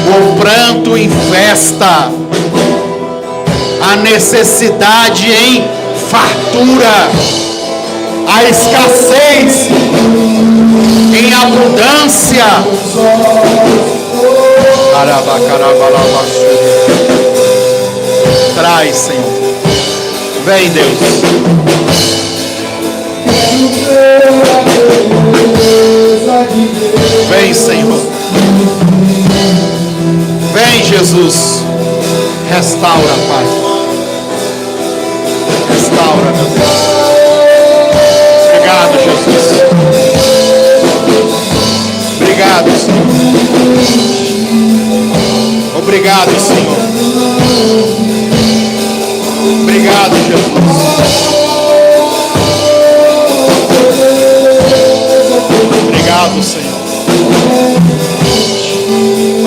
A: o pranto em festa, a necessidade em fartura, a escassez em abundância. Traz, Senhor. Vem, Deus. Vem, Senhor. Vem, Jesus. Restaura, Pai. Restaura, meu Deus. Obrigado, Jesus. Obrigado, Senhor. Obrigado, Senhor. Obrigado, Jesus. Obrigado, Senhor.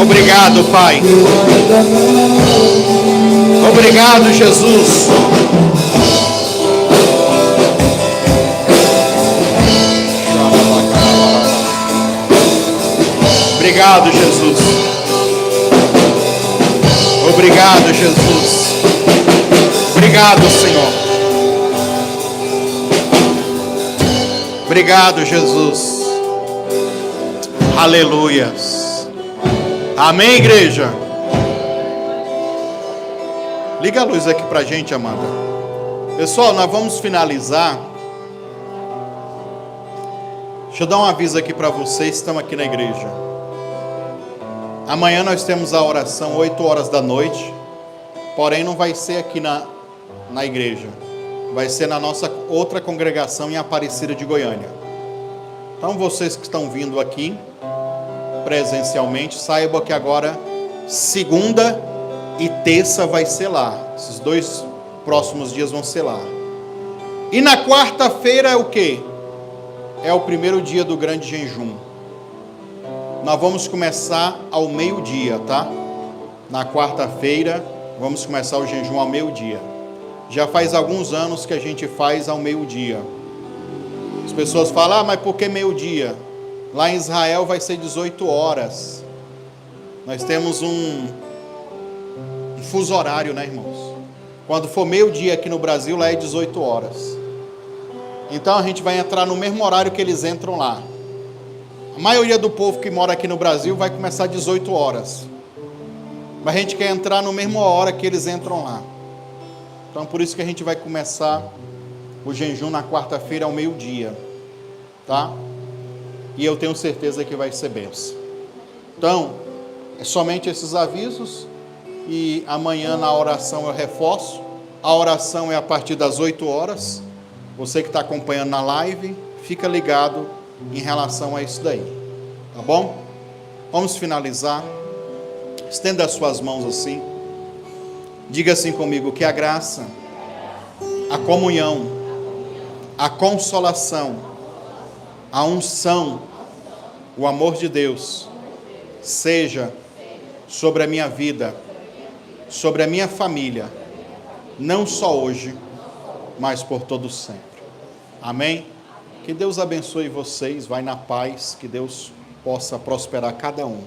A: Obrigado, Pai. Obrigado, Jesus. Obrigado, Jesus. Obrigado, Jesus. Obrigado, Senhor. Obrigado, Jesus. Aleluias. Amém, igreja? Liga a luz aqui pra gente, amada. Pessoal, nós vamos finalizar. Deixa eu dar um aviso aqui para vocês, estamos aqui na igreja. Amanhã nós temos a oração 8 horas da noite. Porém não vai ser aqui na igreja. Vai ser na nossa outra congregação em Aparecida de Goiânia. Então vocês que estão vindo aqui presencialmente, saibam que agora segunda e terça vai ser lá. Esses 2 próximos dias vão ser lá. E na quarta-feira é o quê? É o primeiro dia do grande jejum. Nós vamos começar ao meio-dia, tá? Na quarta-feira vamos começar o jejum ao meio-dia. Já faz alguns anos que a gente faz ao meio-dia. As pessoas falam, mas por que meio-dia? Lá em Israel vai ser 18 horas. Nós temos um fuso horário, né, irmãos? Quando for meio-dia aqui no Brasil, lá é 18 horas. Então a gente vai entrar no mesmo horário que eles entram lá. A maioria do povo que mora aqui no Brasil vai começar às 18 horas. Mas a gente quer entrar no mesmo hora que eles entram lá. Então por isso que a gente vai começar o jejum na quarta-feira ao meio-dia. Tá? E eu tenho certeza que vai ser bênção. Então, é somente esses avisos. E amanhã na oração eu reforço. A oração é a partir das 8 horas. Você que está acompanhando na live, fica ligado em relação a isso daí. Tá bom? Vamos finalizar. Estenda as suas mãos assim. Diga assim comigo, que a graça, a comunhão, a consolação, a unção, o amor de Deus, seja sobre a minha vida, sobre a minha família, não só hoje, mas por todo sempre. Amém? Que Deus abençoe vocês, vai na paz, que Deus possa prosperar cada um.